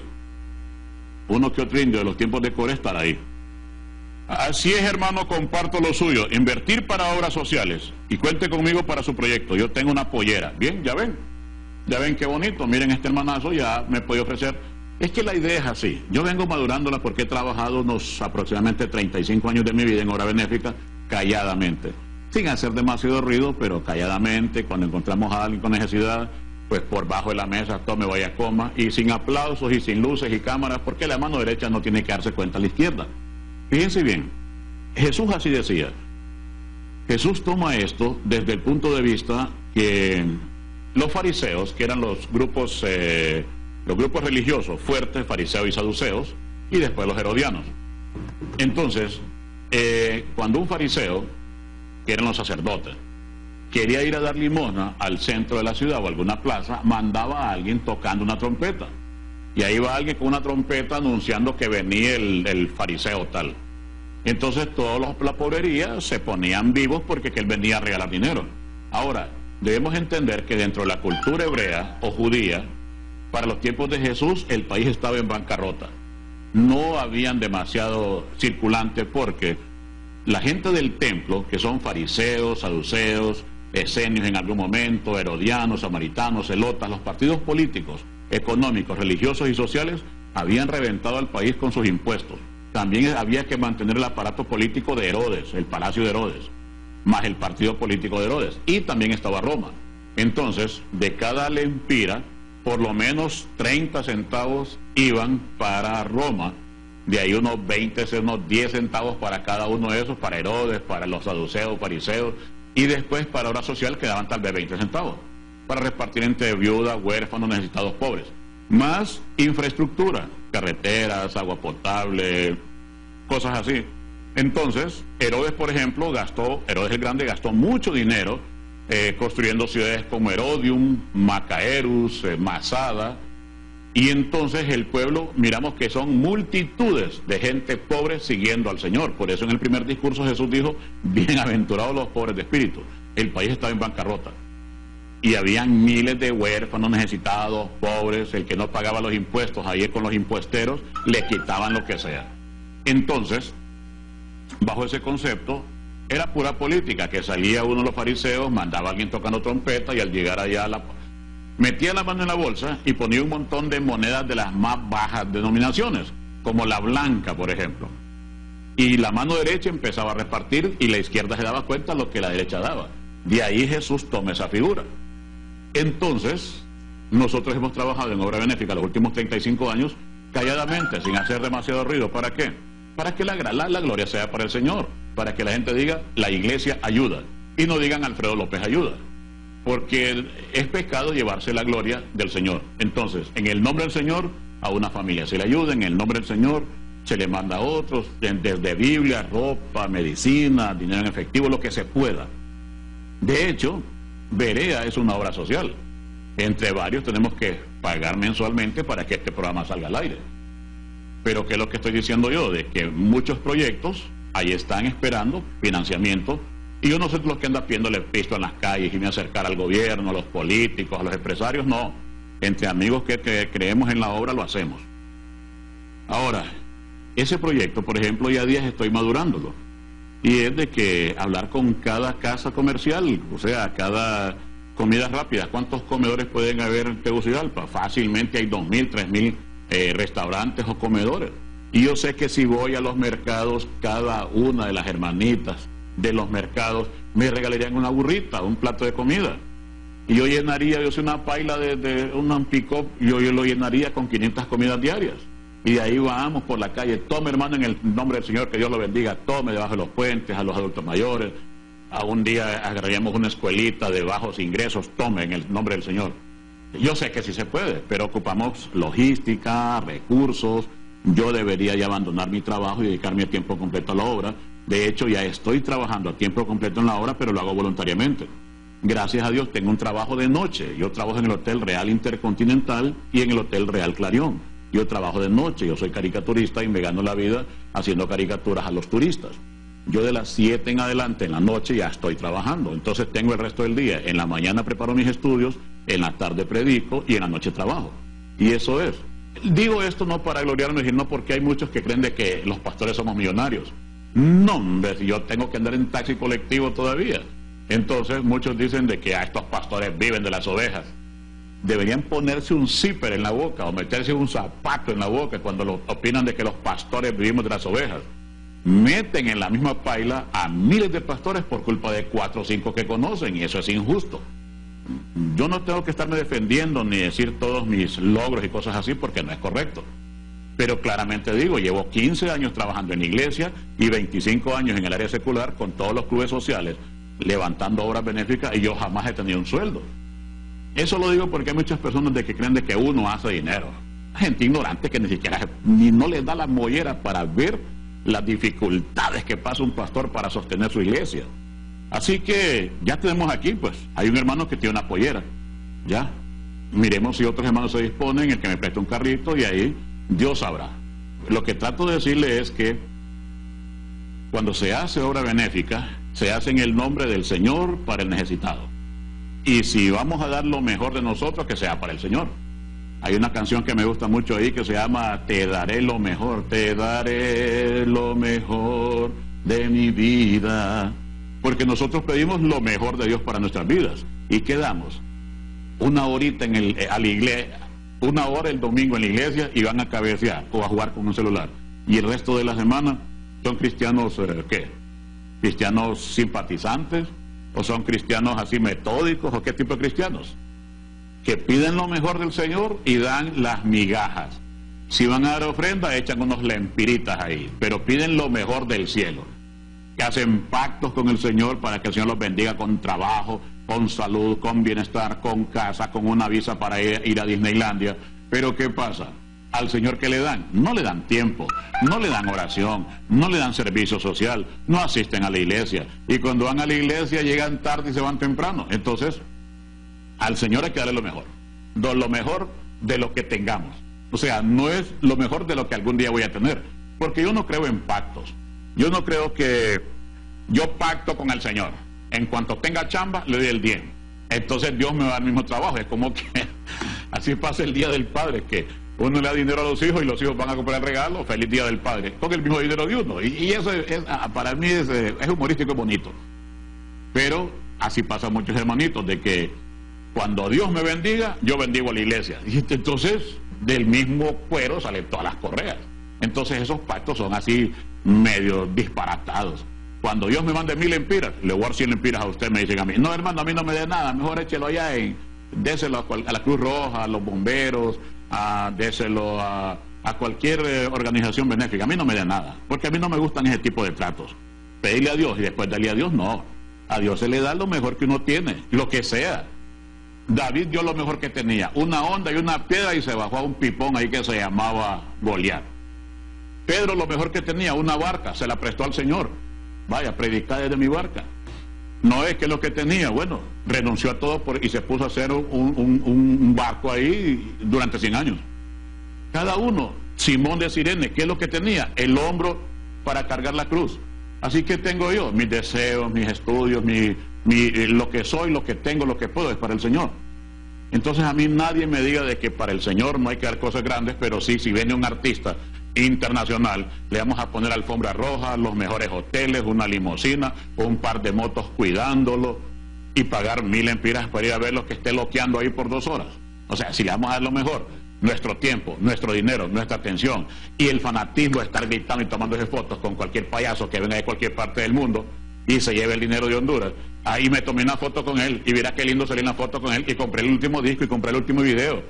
Uno que otro indio de los tiempos de Coré estará ahí. Así es, hermano, comparto lo suyo. Invertir para obras sociales. Y cuente conmigo para su proyecto. Yo tengo una pollera. Bien, ya ven qué bonito. Miren, este hermanazo ya me puede ofrecer. Es que la idea es así. Yo vengo madurándola porque he trabajado unos aproximadamente 35 años de mi vida en obra benéfica calladamente. Sin hacer demasiado ruido, pero calladamente. Cuando encontramos a alguien con necesidad, pues por bajo de la mesa, tome, vaya, coma. Y sin aplausos y sin luces y cámaras, porque la mano derecha no tiene que darse cuenta a la izquierda. Fíjense bien, Jesús así decía. Jesús toma esto desde el punto de vista que los fariseos, que eran los grupos religiosos fuertes, fariseos y saduceos, y después los herodianos. Entonces, cuando un fariseo, que eran los sacerdotes, quería ir a dar limosna al centro de la ciudad o a alguna plaza, mandaba a alguien tocando una trompeta. Y ahí va alguien con una trompeta anunciando que venía el fariseo tal. Entonces todos la pobrería se ponían vivos porque que él venía a regalar dinero. Ahora, debemos entender que dentro de la cultura hebrea o judía, para los tiempos de Jesús, el país estaba en bancarrota. No habían demasiado circulante porque la gente del templo, que son fariseos, saduceos, esenios en algún momento, herodianos, samaritanos, celotas, los partidos políticos, económicos, religiosos y sociales habían reventado al país con sus impuestos. También había que mantener el aparato político de Herodes, el palacio de Herodes, más el partido político de Herodes, y también estaba Roma. Entonces, de cada lempira, por lo menos 30 centavos iban para Roma, de ahí unos 10 centavos para cada uno de esos, para Herodes, para los saduceos, fariseos, y después para obra social quedaban tal vez 20 centavos. Para repartir entre viudas, huérfanos, necesitados, pobres. Más infraestructura, carreteras, agua potable, cosas así. Entonces, Herodes, por ejemplo, Herodes el Grande gastó mucho dinero construyendo ciudades como Herodium, Macaerus, Masada. Y entonces el pueblo, miramos que son multitudes de gente pobre siguiendo al Señor. Por eso en el primer discurso Jesús dijo, bienaventurados los pobres de espíritu. El país estaba en bancarrota. Y habían miles de huérfanos, necesitados, pobres, el que no pagaba los impuestos, ahí con los impuesteros, le quitaban lo que sea. Entonces, bajo ese concepto, era pura política, que salía uno de los fariseos, mandaba a alguien tocando trompeta y al llegar allá metía la mano en la bolsa y ponía un montón de monedas de las más bajas denominaciones, como la blanca, por ejemplo. Y la mano derecha empezaba a repartir y la izquierda se daba cuenta de lo que la derecha daba. De ahí Jesús toma esa figura. Entonces, nosotros hemos trabajado en obra benéfica los últimos 35 años, calladamente, sin hacer demasiado ruido. ¿Para qué? Para que la gloria sea para el Señor, para que la gente diga, la iglesia ayuda, y no digan Alfredo López ayuda, porque es pecado llevarse la gloria del Señor. Entonces, en el nombre del Señor, a una familia se le ayuda, en el nombre del Señor se le manda a otros, desde Biblia, ropa, medicina, dinero en efectivo, lo que se pueda. De hecho, Berea es una obra social. Entre varios tenemos que pagar mensualmente para que este programa salga al aire. Pero ¿qué es lo que estoy diciendo yo? De que muchos proyectos ahí están esperando financiamiento, y yo no soy los que anda pidiéndole pisto en las calles y me acercar al gobierno, a los políticos, a los empresarios, no. Entre amigos que creemos en la obra lo hacemos. Ahora, ese proyecto, por ejemplo, ya días estoy madurándolo, y es de que hablar con cada casa comercial, o sea, cada comida rápida. ¿Cuántos comedores pueden haber en Tegucigalpa? Fácilmente hay 2.000, 3.000 restaurantes o comedores. Y yo sé que si voy a los mercados, cada una de las hermanitas de los mercados me regalarían una burrita, un plato de comida. Y yo llenaría, yo soy una paila de un pick-up, yo lo llenaría con 500 comidas diarias. Y de ahí vamos por la calle, tome hermano en el nombre del Señor, que Dios lo bendiga, tome debajo de los puentes, a los adultos mayores. A un día agarraríamos una escuelita de bajos ingresos, tome en el nombre del Señor. Yo sé que sí se puede, pero ocupamos logística, recursos. Yo debería ya abandonar mi trabajo y dedicarme a tiempo completo a la obra. De hecho, ya estoy trabajando a tiempo completo en la obra, pero lo hago voluntariamente. Gracias a Dios tengo un trabajo de noche. Yo trabajo en el Hotel Real Intercontinental y en el Hotel Real Clarion. Yo trabajo de noche, yo soy caricaturista y me gano la vida haciendo caricaturas a los turistas. Yo de las 7 en adelante, en la noche, ya estoy trabajando. Entonces tengo el resto del día. En la mañana preparo mis estudios, en la tarde predico y en la noche trabajo. Y eso es. Digo esto no para gloriarme, sino porque hay muchos que creen de que los pastores somos millonarios. No, hombre, yo tengo que andar en taxi colectivo todavía. Entonces muchos dicen de que estos pastores viven de las ovejas. Deberían ponerse un zipper en la boca o meterse un zapato en la boca cuando opinan de que los pastores vivimos de las ovejas. Meten en la misma paila a miles de pastores por culpa de 4 o 5 que conocen, y eso es injusto. Yo no tengo que estarme defendiendo ni decir todos mis logros y cosas así, porque no es correcto. Pero claramente digo, llevo 15 años trabajando en la iglesia y 25 años en el área secular con todos los clubes sociales, levantando obras benéficas, y yo jamás he tenido un sueldo. Eso lo digo porque hay muchas personas que creen de que uno hace dinero. Gente ignorante que ni siquiera no les da la mollera para ver las dificultades que pasa un pastor para sostener su iglesia. Así que ya tenemos aquí, pues, hay un hermano que tiene una pollera. Ya, miremos si otros hermanos se disponen, el que me preste un carrito, y ahí Dios sabrá. Lo que trato de decirle es que cuando se hace obra benéfica, se hace en el nombre del Señor para el necesitado. Y si vamos a dar lo mejor de nosotros, que sea para el Señor. Hay una canción que me gusta mucho ahí que se llama Te daré lo mejor de mi vida. Porque nosotros pedimos lo mejor de Dios para nuestras vidas. ¿Y qué damos? Una horita a la iglesia, una hora el domingo en la iglesia, y van a cabecear o a jugar con un celular. Y el resto de la semana son cristianos, ¿qué? ¿Cristianos simpatizantes? ¿O son cristianos así metódicos? ¿O qué tipo de cristianos? Que piden lo mejor del Señor y dan las migajas. Si van a dar ofrenda, echan unos lempiritas ahí, pero piden lo mejor del cielo. Que hacen pactos con el Señor para que el Señor los bendiga con trabajo, con salud, con bienestar, con casa, con una visa para ir a Disneylandia. Pero ¿qué pasa? Al Señor, ¿qué le dan? No le dan tiempo, no le dan oración, no le dan servicio social, no asisten a la iglesia. Y cuando van a la iglesia llegan tarde y se van temprano. Entonces, al Señor hay que darle lo mejor de lo que tengamos. O sea, no es lo mejor de lo que algún día voy a tener, porque yo no creo en pactos. Yo no creo que yo pacto con el Señor. En cuanto tenga chamba, le doy el 10. Entonces Dios me va a dar el mismo trabajo. Es como que así pasa el Día del Padre, que Uno le da dinero a los hijos y los hijos van a comprar el regalo, feliz día del padre, con el mismo dinero de uno. Y eso para mí es humorístico y bonito. Pero así pasa a muchos hermanitos, de que cuando Dios me bendiga, yo bendigo a la iglesia. Y entonces, del mismo cuero salen todas las correas. Entonces esos pactos son así medio disparatados. Cuando Dios me mande 1000 lempiras, le voy a dar 100 lempiras a usted, me dicen a mí. No, hermano, a mí no me dé nada, mejor échelo allá déselo a la Cruz Roja, a los bomberos, déselo a cualquier organización benéfica. A mí no me dé nada, porque a mí no me gustan ese tipo de tratos. Pedirle a Dios y después darle a Dios, no. A Dios se le da lo mejor que uno tiene, lo que sea. David dio lo mejor que tenía, una onda y una piedra, y se bajó a un pipón ahí que se llamaba Goliat. Pedro lo mejor que tenía, una barca, se la prestó al Señor. Vaya, predicar desde mi barca. Noé, que es lo que tenía, bueno, renunció a todo y se puso a hacer un barco ahí durante 100 años. Cada uno. Simón de Cirene, ¿qué es lo que tenía? El hombro para cargar la cruz. Así que tengo yo mis deseos, mis estudios, lo que soy, lo que tengo, lo que puedo, es para el Señor. Entonces a mí nadie me diga de que para el Señor no hay que dar cosas grandes, pero sí, si viene un artista internacional, le vamos a poner alfombra roja, los mejores hoteles, una limusina, un par de motos cuidándolo, y pagar 1000 lempiras para ir a ver lo que esté loqueando ahí por 2 horas. O sea, si le vamos a dar lo mejor, nuestro tiempo, nuestro dinero, nuestra atención, y el fanatismo de estar gritando y tomándose fotos con cualquier payaso que venga de cualquier parte del mundo y se lleve el dinero de Honduras, ahí me tomé una foto con él y verá qué lindo salir en la foto con él, y compré el último disco y compré el último video.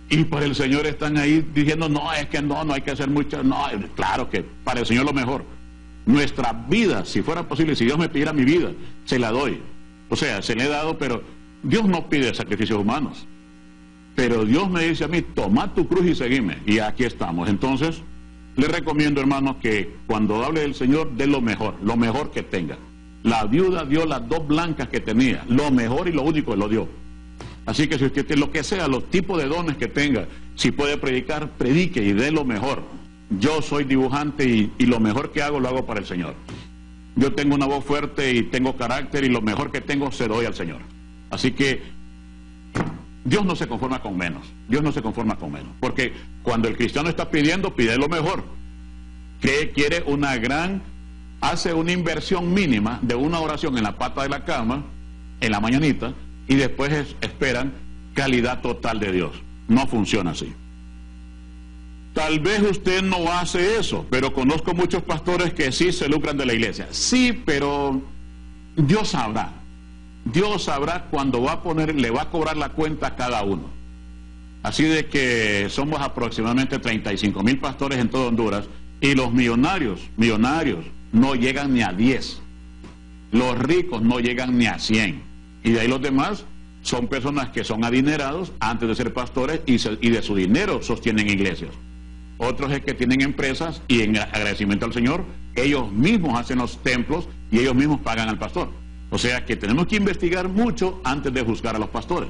Y para el Señor están ahí diciendo, no, es que no hay que hacer mucho. No, claro que para el Señor lo mejor. Nuestra vida, si fuera posible, si Dios me pidiera mi vida, se la doy. O sea, se le he dado, pero Dios no pide sacrificios humanos. Pero Dios me dice a mí, toma tu cruz y seguime. Y aquí estamos. Entonces, le recomiendo, hermanos, que cuando hable del Señor, dé lo mejor que tenga. La viuda dio las 2 blancas que tenía, lo mejor y lo único lo dio. Así que si usted tiene lo que sea, los tipos de dones que tenga, si puede predicar, predique y dé lo mejor. Yo soy dibujante y lo mejor que hago lo hago para el Señor. Yo tengo una voz fuerte y tengo carácter, y lo mejor que tengo se lo doy al Señor. Así que Dios no se conforma con menos. Dios no se conforma con menos. Porque cuando el cristiano está pidiendo, pide lo mejor. Que quiere hace una inversión mínima de una oración en la pata de la cama, en la mañanita, y después esperan calidad total de Dios. No funciona así. Tal vez usted no hace eso, pero conozco muchos pastores que sí se lucran de la iglesia. Sí, pero Dios sabrá. Dios sabrá cuando le va a cobrar la cuenta a cada uno. Así de que somos aproximadamente 35,000 pastores en todo Honduras, y los millonarios no llegan ni a 10. Los ricos no llegan ni a 100. Y de ahí los demás son personas que son adinerados antes de ser pastores y de su dinero sostienen iglesias. Otros es que tienen empresas y en agradecimiento al Señor, ellos mismos hacen los templos y ellos mismos pagan al pastor. O sea que tenemos que investigar mucho antes de juzgar a los pastores.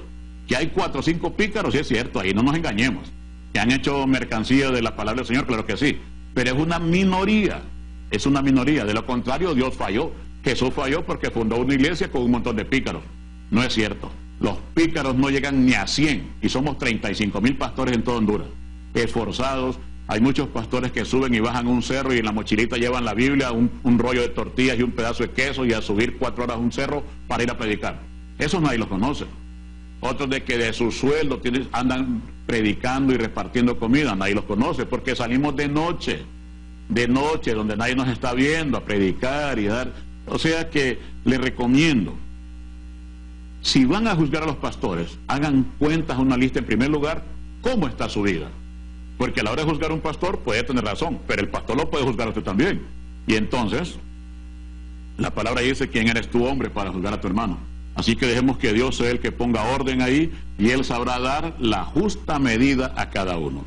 Que hay 4 o 5 pícaros, sí es cierto, ahí no nos engañemos. Que han hecho mercancía de la palabra del Señor, claro que sí. Pero es una minoría, De lo contrario, Dios falló. Jesús falló porque fundó una iglesia con un montón de pícaros. No es cierto. Los pícaros no llegan ni a 100 y somos 35,000 pastores en toda Honduras. Esforzados. Hay muchos pastores que suben y bajan un cerro y en la mochilita llevan la Biblia, un rollo de tortillas y un pedazo de queso, y a subir 4 horas un cerro para ir a predicar. Esos nadie los conoce. Otros de que de su sueldo andan predicando y repartiendo comida, nadie los conoce, porque salimos de noche, donde nadie nos está viendo, a predicar y dar. O sea que les recomiendo, si van a juzgar a los pastores, hagan cuentas, una lista en primer lugar, cómo está su vida. Porque a la hora de juzgar a un pastor puede tener razón, pero el pastor lo puede juzgar a usted también. Y entonces, la palabra dice, ¿quién eres tú, hombre, para juzgar a tu hermano? Así que dejemos que Dios sea el que ponga orden ahí, y Él sabrá dar la justa medida a cada uno.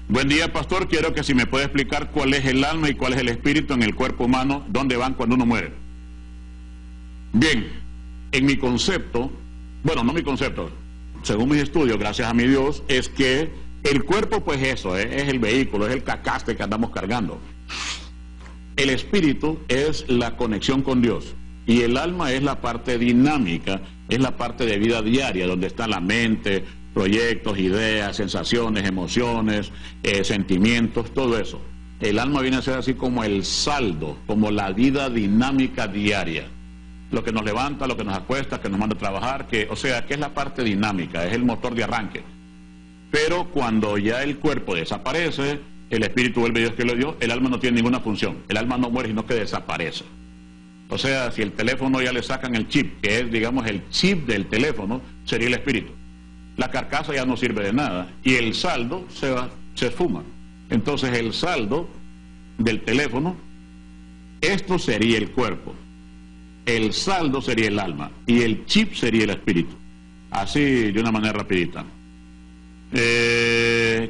Buen día, pastor. Quiero que si me puede explicar cuál es el alma y cuál es el espíritu en el cuerpo humano, dónde van cuando uno muere. Bien, en mi concepto, bueno, no mi concepto, según mis estudios, gracias a mi Dios, es que el cuerpo, pues eso, es el vehículo, es el cacaste que andamos cargando. El espíritu es la conexión con Dios. Y el alma es la parte dinámica, es la parte de vida diaria, donde está la mente, proyectos, ideas, sensaciones, emociones, sentimientos, todo eso. El alma viene a ser así como el saldo, como la vida dinámica diaria. Lo que nos levanta, lo que nos acuesta, que nos manda a trabajar, o sea, que es la parte dinámica, es el motor de arranque. Pero cuando ya el cuerpo desaparece, el espíritu vuelve Dios que lo dio, el alma no tiene ninguna función. El alma no muere, sino que desaparece. O sea, si el teléfono ya le sacan el chip, que es, digamos, el chip del teléfono, sería el espíritu. La carcasa ya no sirve de nada y el saldo se esfuma. Entonces el saldo del teléfono, esto sería el cuerpo, el saldo sería el alma y el chip sería el espíritu. Así, de una manera rapidita.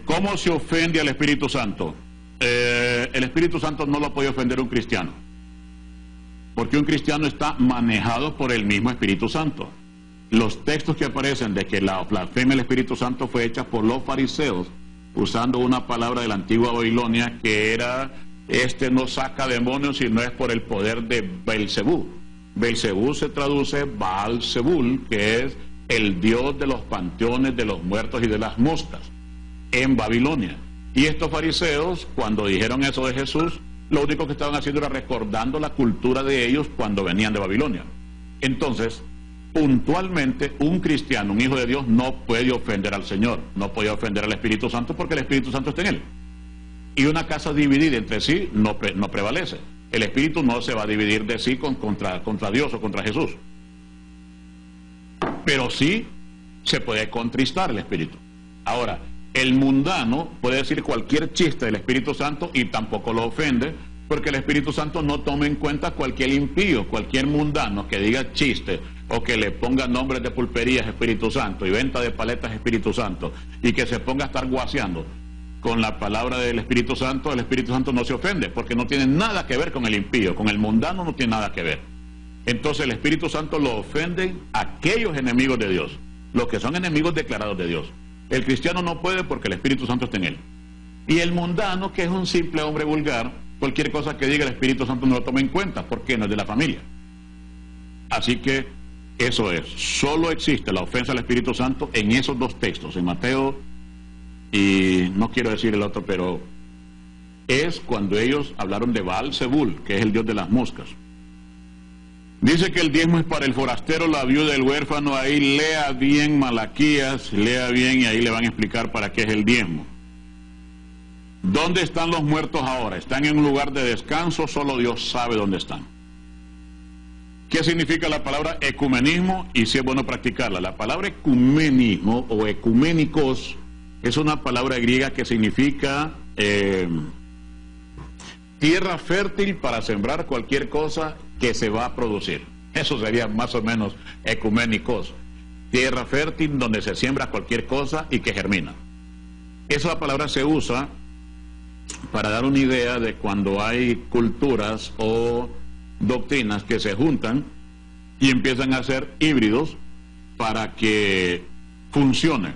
¿Cómo se ofende al Espíritu Santo? El Espíritu Santo no lo puede ofender un cristiano, porque un cristiano está manejado por el mismo Espíritu Santo. Los textos que aparecen de que la blasfemia del Espíritu Santo fue hecha por los fariseos, usando una palabra de la antigua Babilonia que era, no saca demonios si no es por el poder de Belcebú. Belcebú se traduce Baal-Zebul, que es el dios de los panteones, de los muertos y de las moscas, en Babilonia. Y estos fariseos, cuando dijeron eso de Jesús, lo único que estaban haciendo era recordando la cultura de ellos cuando venían de Babilonia. Entonces, puntualmente, un cristiano, un hijo de Dios, no puede ofender al Señor, no puede ofender al Espíritu Santo porque el Espíritu Santo está en él. Y una casa dividida entre sí no prevalece. El Espíritu no se va a dividir de sí contra Dios o contra Jesús. Pero sí se puede contristar el Espíritu. Ahora, el mundano puede decir cualquier chiste del Espíritu Santo y tampoco lo ofende, porque el Espíritu Santo no toma en cuenta cualquier impío, cualquier mundano que diga chiste o que le ponga nombres de pulperías Espíritu Santo y venta de paletas Espíritu Santo y que se ponga a estar guaseando con la palabra del Espíritu Santo. El Espíritu Santo no se ofende porque no tiene nada que ver con el impío, con el mundano no tiene nada que ver. Entonces el Espíritu Santo lo ofenden aquellos enemigos de Dios, los que son enemigos declarados de Dios. El cristiano no puede porque el Espíritu Santo está en él. Y el mundano, que es un simple hombre vulgar, cualquier cosa que diga el Espíritu Santo no lo toma en cuenta porque no es de la familia. Así que eso es, solo existe la ofensa al Espíritu Santo en esos dos textos, en Mateo y no quiero decir el otro, pero es cuando ellos hablaron de Baal-Zebul, que es el dios de las moscas. Dice que el diezmo es para el forastero, la viuda, el huérfano. Ahí lea bien Malaquías, lea bien y ahí le van a explicar para qué es el diezmo. ¿Dónde están los muertos ahora? ¿Están en un lugar de descanso? Solo Dios sabe dónde están. ¿Qué significa la palabra ecumenismo? Y si es bueno practicarla. La palabra ecumenismo o ecuménicos es una palabra griega que significa tierra fértil para sembrar cualquier cosa que se va a producir. Eso sería más o menos ecuménicos. Tierra fértil donde se siembra cualquier cosa y que germina. Esa palabra se usa para dar una idea de cuando hay culturas o doctrinas que se juntan y empiezan a ser híbridos para que funcione.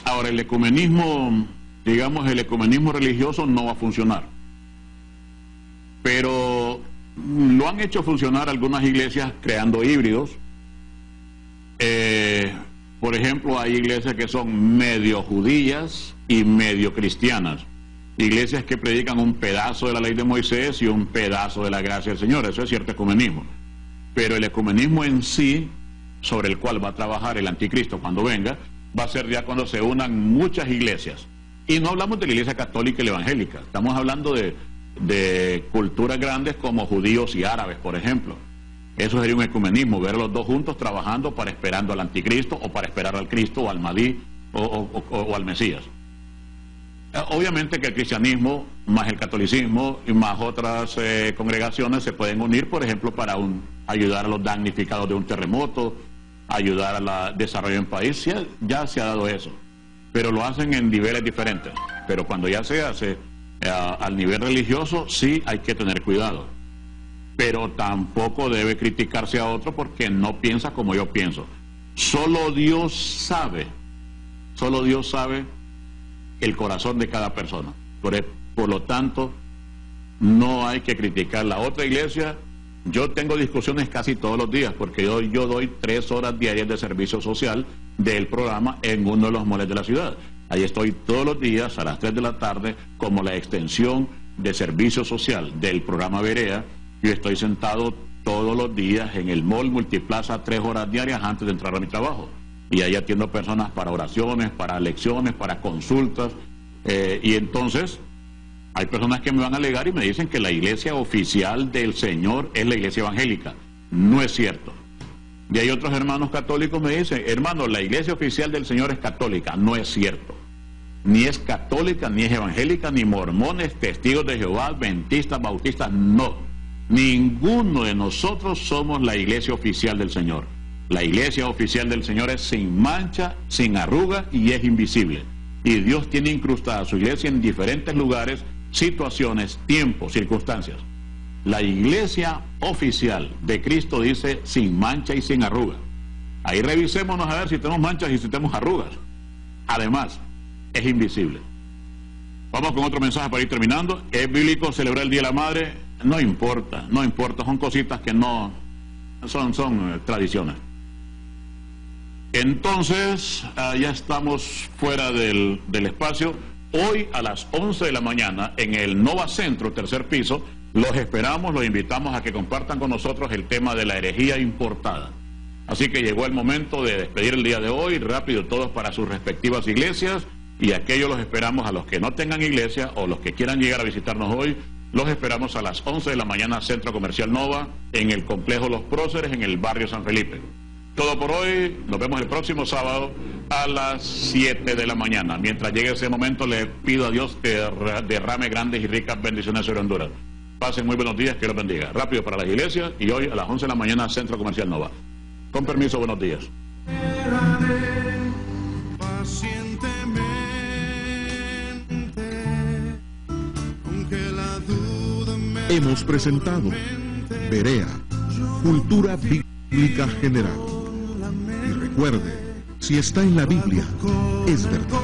Ahora, el ecumenismo, digamos, el ecumenismo religioso no va a funcionar, pero lo han hecho funcionar algunas iglesias creando híbridos. Por ejemplo, hay iglesias que son medio judías y medio cristianas, iglesias que predican un pedazo de la ley de Moisés y un pedazo de la gracia del Señor. Eso es cierto ecumenismo, pero el ecumenismo en sí, sobre el cual va a trabajar el anticristo cuando venga, va a ser ya cuando se unan muchas iglesias. Y no hablamos de la iglesia católica y la evangélica, estamos hablando de culturas grandes como judíos y árabes, por ejemplo. Eso sería un ecumenismo, ver a los dos juntos trabajando para esperando al anticristo o para esperar al Cristo o al Mahdi o al Mesías. Obviamente que el cristianismo más el catolicismo y más otras congregaciones se pueden unir, por ejemplo, para ayudar a los damnificados de un terremoto, ayudar al desarrollo en país. Ya se ha dado eso, pero lo hacen en niveles diferentes. Pero cuando ya se hace al nivel religioso, sí hay que tener cuidado, pero tampoco debe criticarse a otro porque no piensa como yo pienso. Solo Dios sabe el corazón de cada persona. Por lo tanto, no hay que criticar la otra iglesia. Yo tengo discusiones casi todos los días porque yo doy 3 horas diarias de servicio social del programa en uno de los moles de la ciudad. Ahí estoy todos los días a las 3 de la tarde como la extensión de servicio social del programa Berea. Yo estoy sentado todos los días en el mall Multiplaza 3 horas diarias antes de entrar a mi trabajo. Y ahí atiendo personas para oraciones, para lecciones, para consultas. Y entonces hay personas que me van a alegar y me dicen que la iglesia oficial del Señor es la iglesia evangélica. No es cierto. Y hay otros hermanos católicos que me dicen, hermano, la iglesia oficial del Señor es católica. No es cierto. Ni es católica, ni es evangélica, ni mormones, testigos de Jehová, adventistas, bautistas, no. Ninguno de nosotros somos la iglesia oficial del Señor. La iglesia oficial del Señor es sin mancha, sin arruga y es invisible. Y Dios tiene incrustada su iglesia en diferentes lugares, situaciones, tiempos, circunstancias. La iglesia oficial de Cristo dice sin mancha y sin arruga. Ahí revisémonos a ver si tenemos manchas y si tenemos arrugas. Además, es invisible. Vamos con otro mensaje para ir terminando. ¿Es bíblico celebrar el Día de la Madre? No importa, no importa. Son cositas que no son tradiciones. Entonces, ya estamos fuera del espacio. Hoy a las 11 de la mañana en el Nova Centro, tercer piso, los esperamos, los invitamos a que compartan con nosotros el tema de la herejía importada. Así que llegó el momento de despedir el día de hoy, rápido todos para sus respectivas iglesias, y aquellos los esperamos a los que no tengan iglesia o los que quieran llegar a visitarnos hoy, los esperamos a las 11 de la mañana, Centro Comercial Nova, en el Complejo Los Próceres, en el barrio San Felipe. Todo por hoy, nos vemos el próximo sábado a las 7 de la mañana. Mientras llegue ese momento, le pido a Dios que derrame grandes y ricas bendiciones sobre Honduras. Pasen muy buenos días, que los bendiga. Rápido para las iglesias y hoy a las 11 de la mañana, Centro Comercial Nova. Con permiso, buenos días. Hemos presentado Berea, Cultura Bíblica General. Y recuerde, si está en la Biblia, es verdad.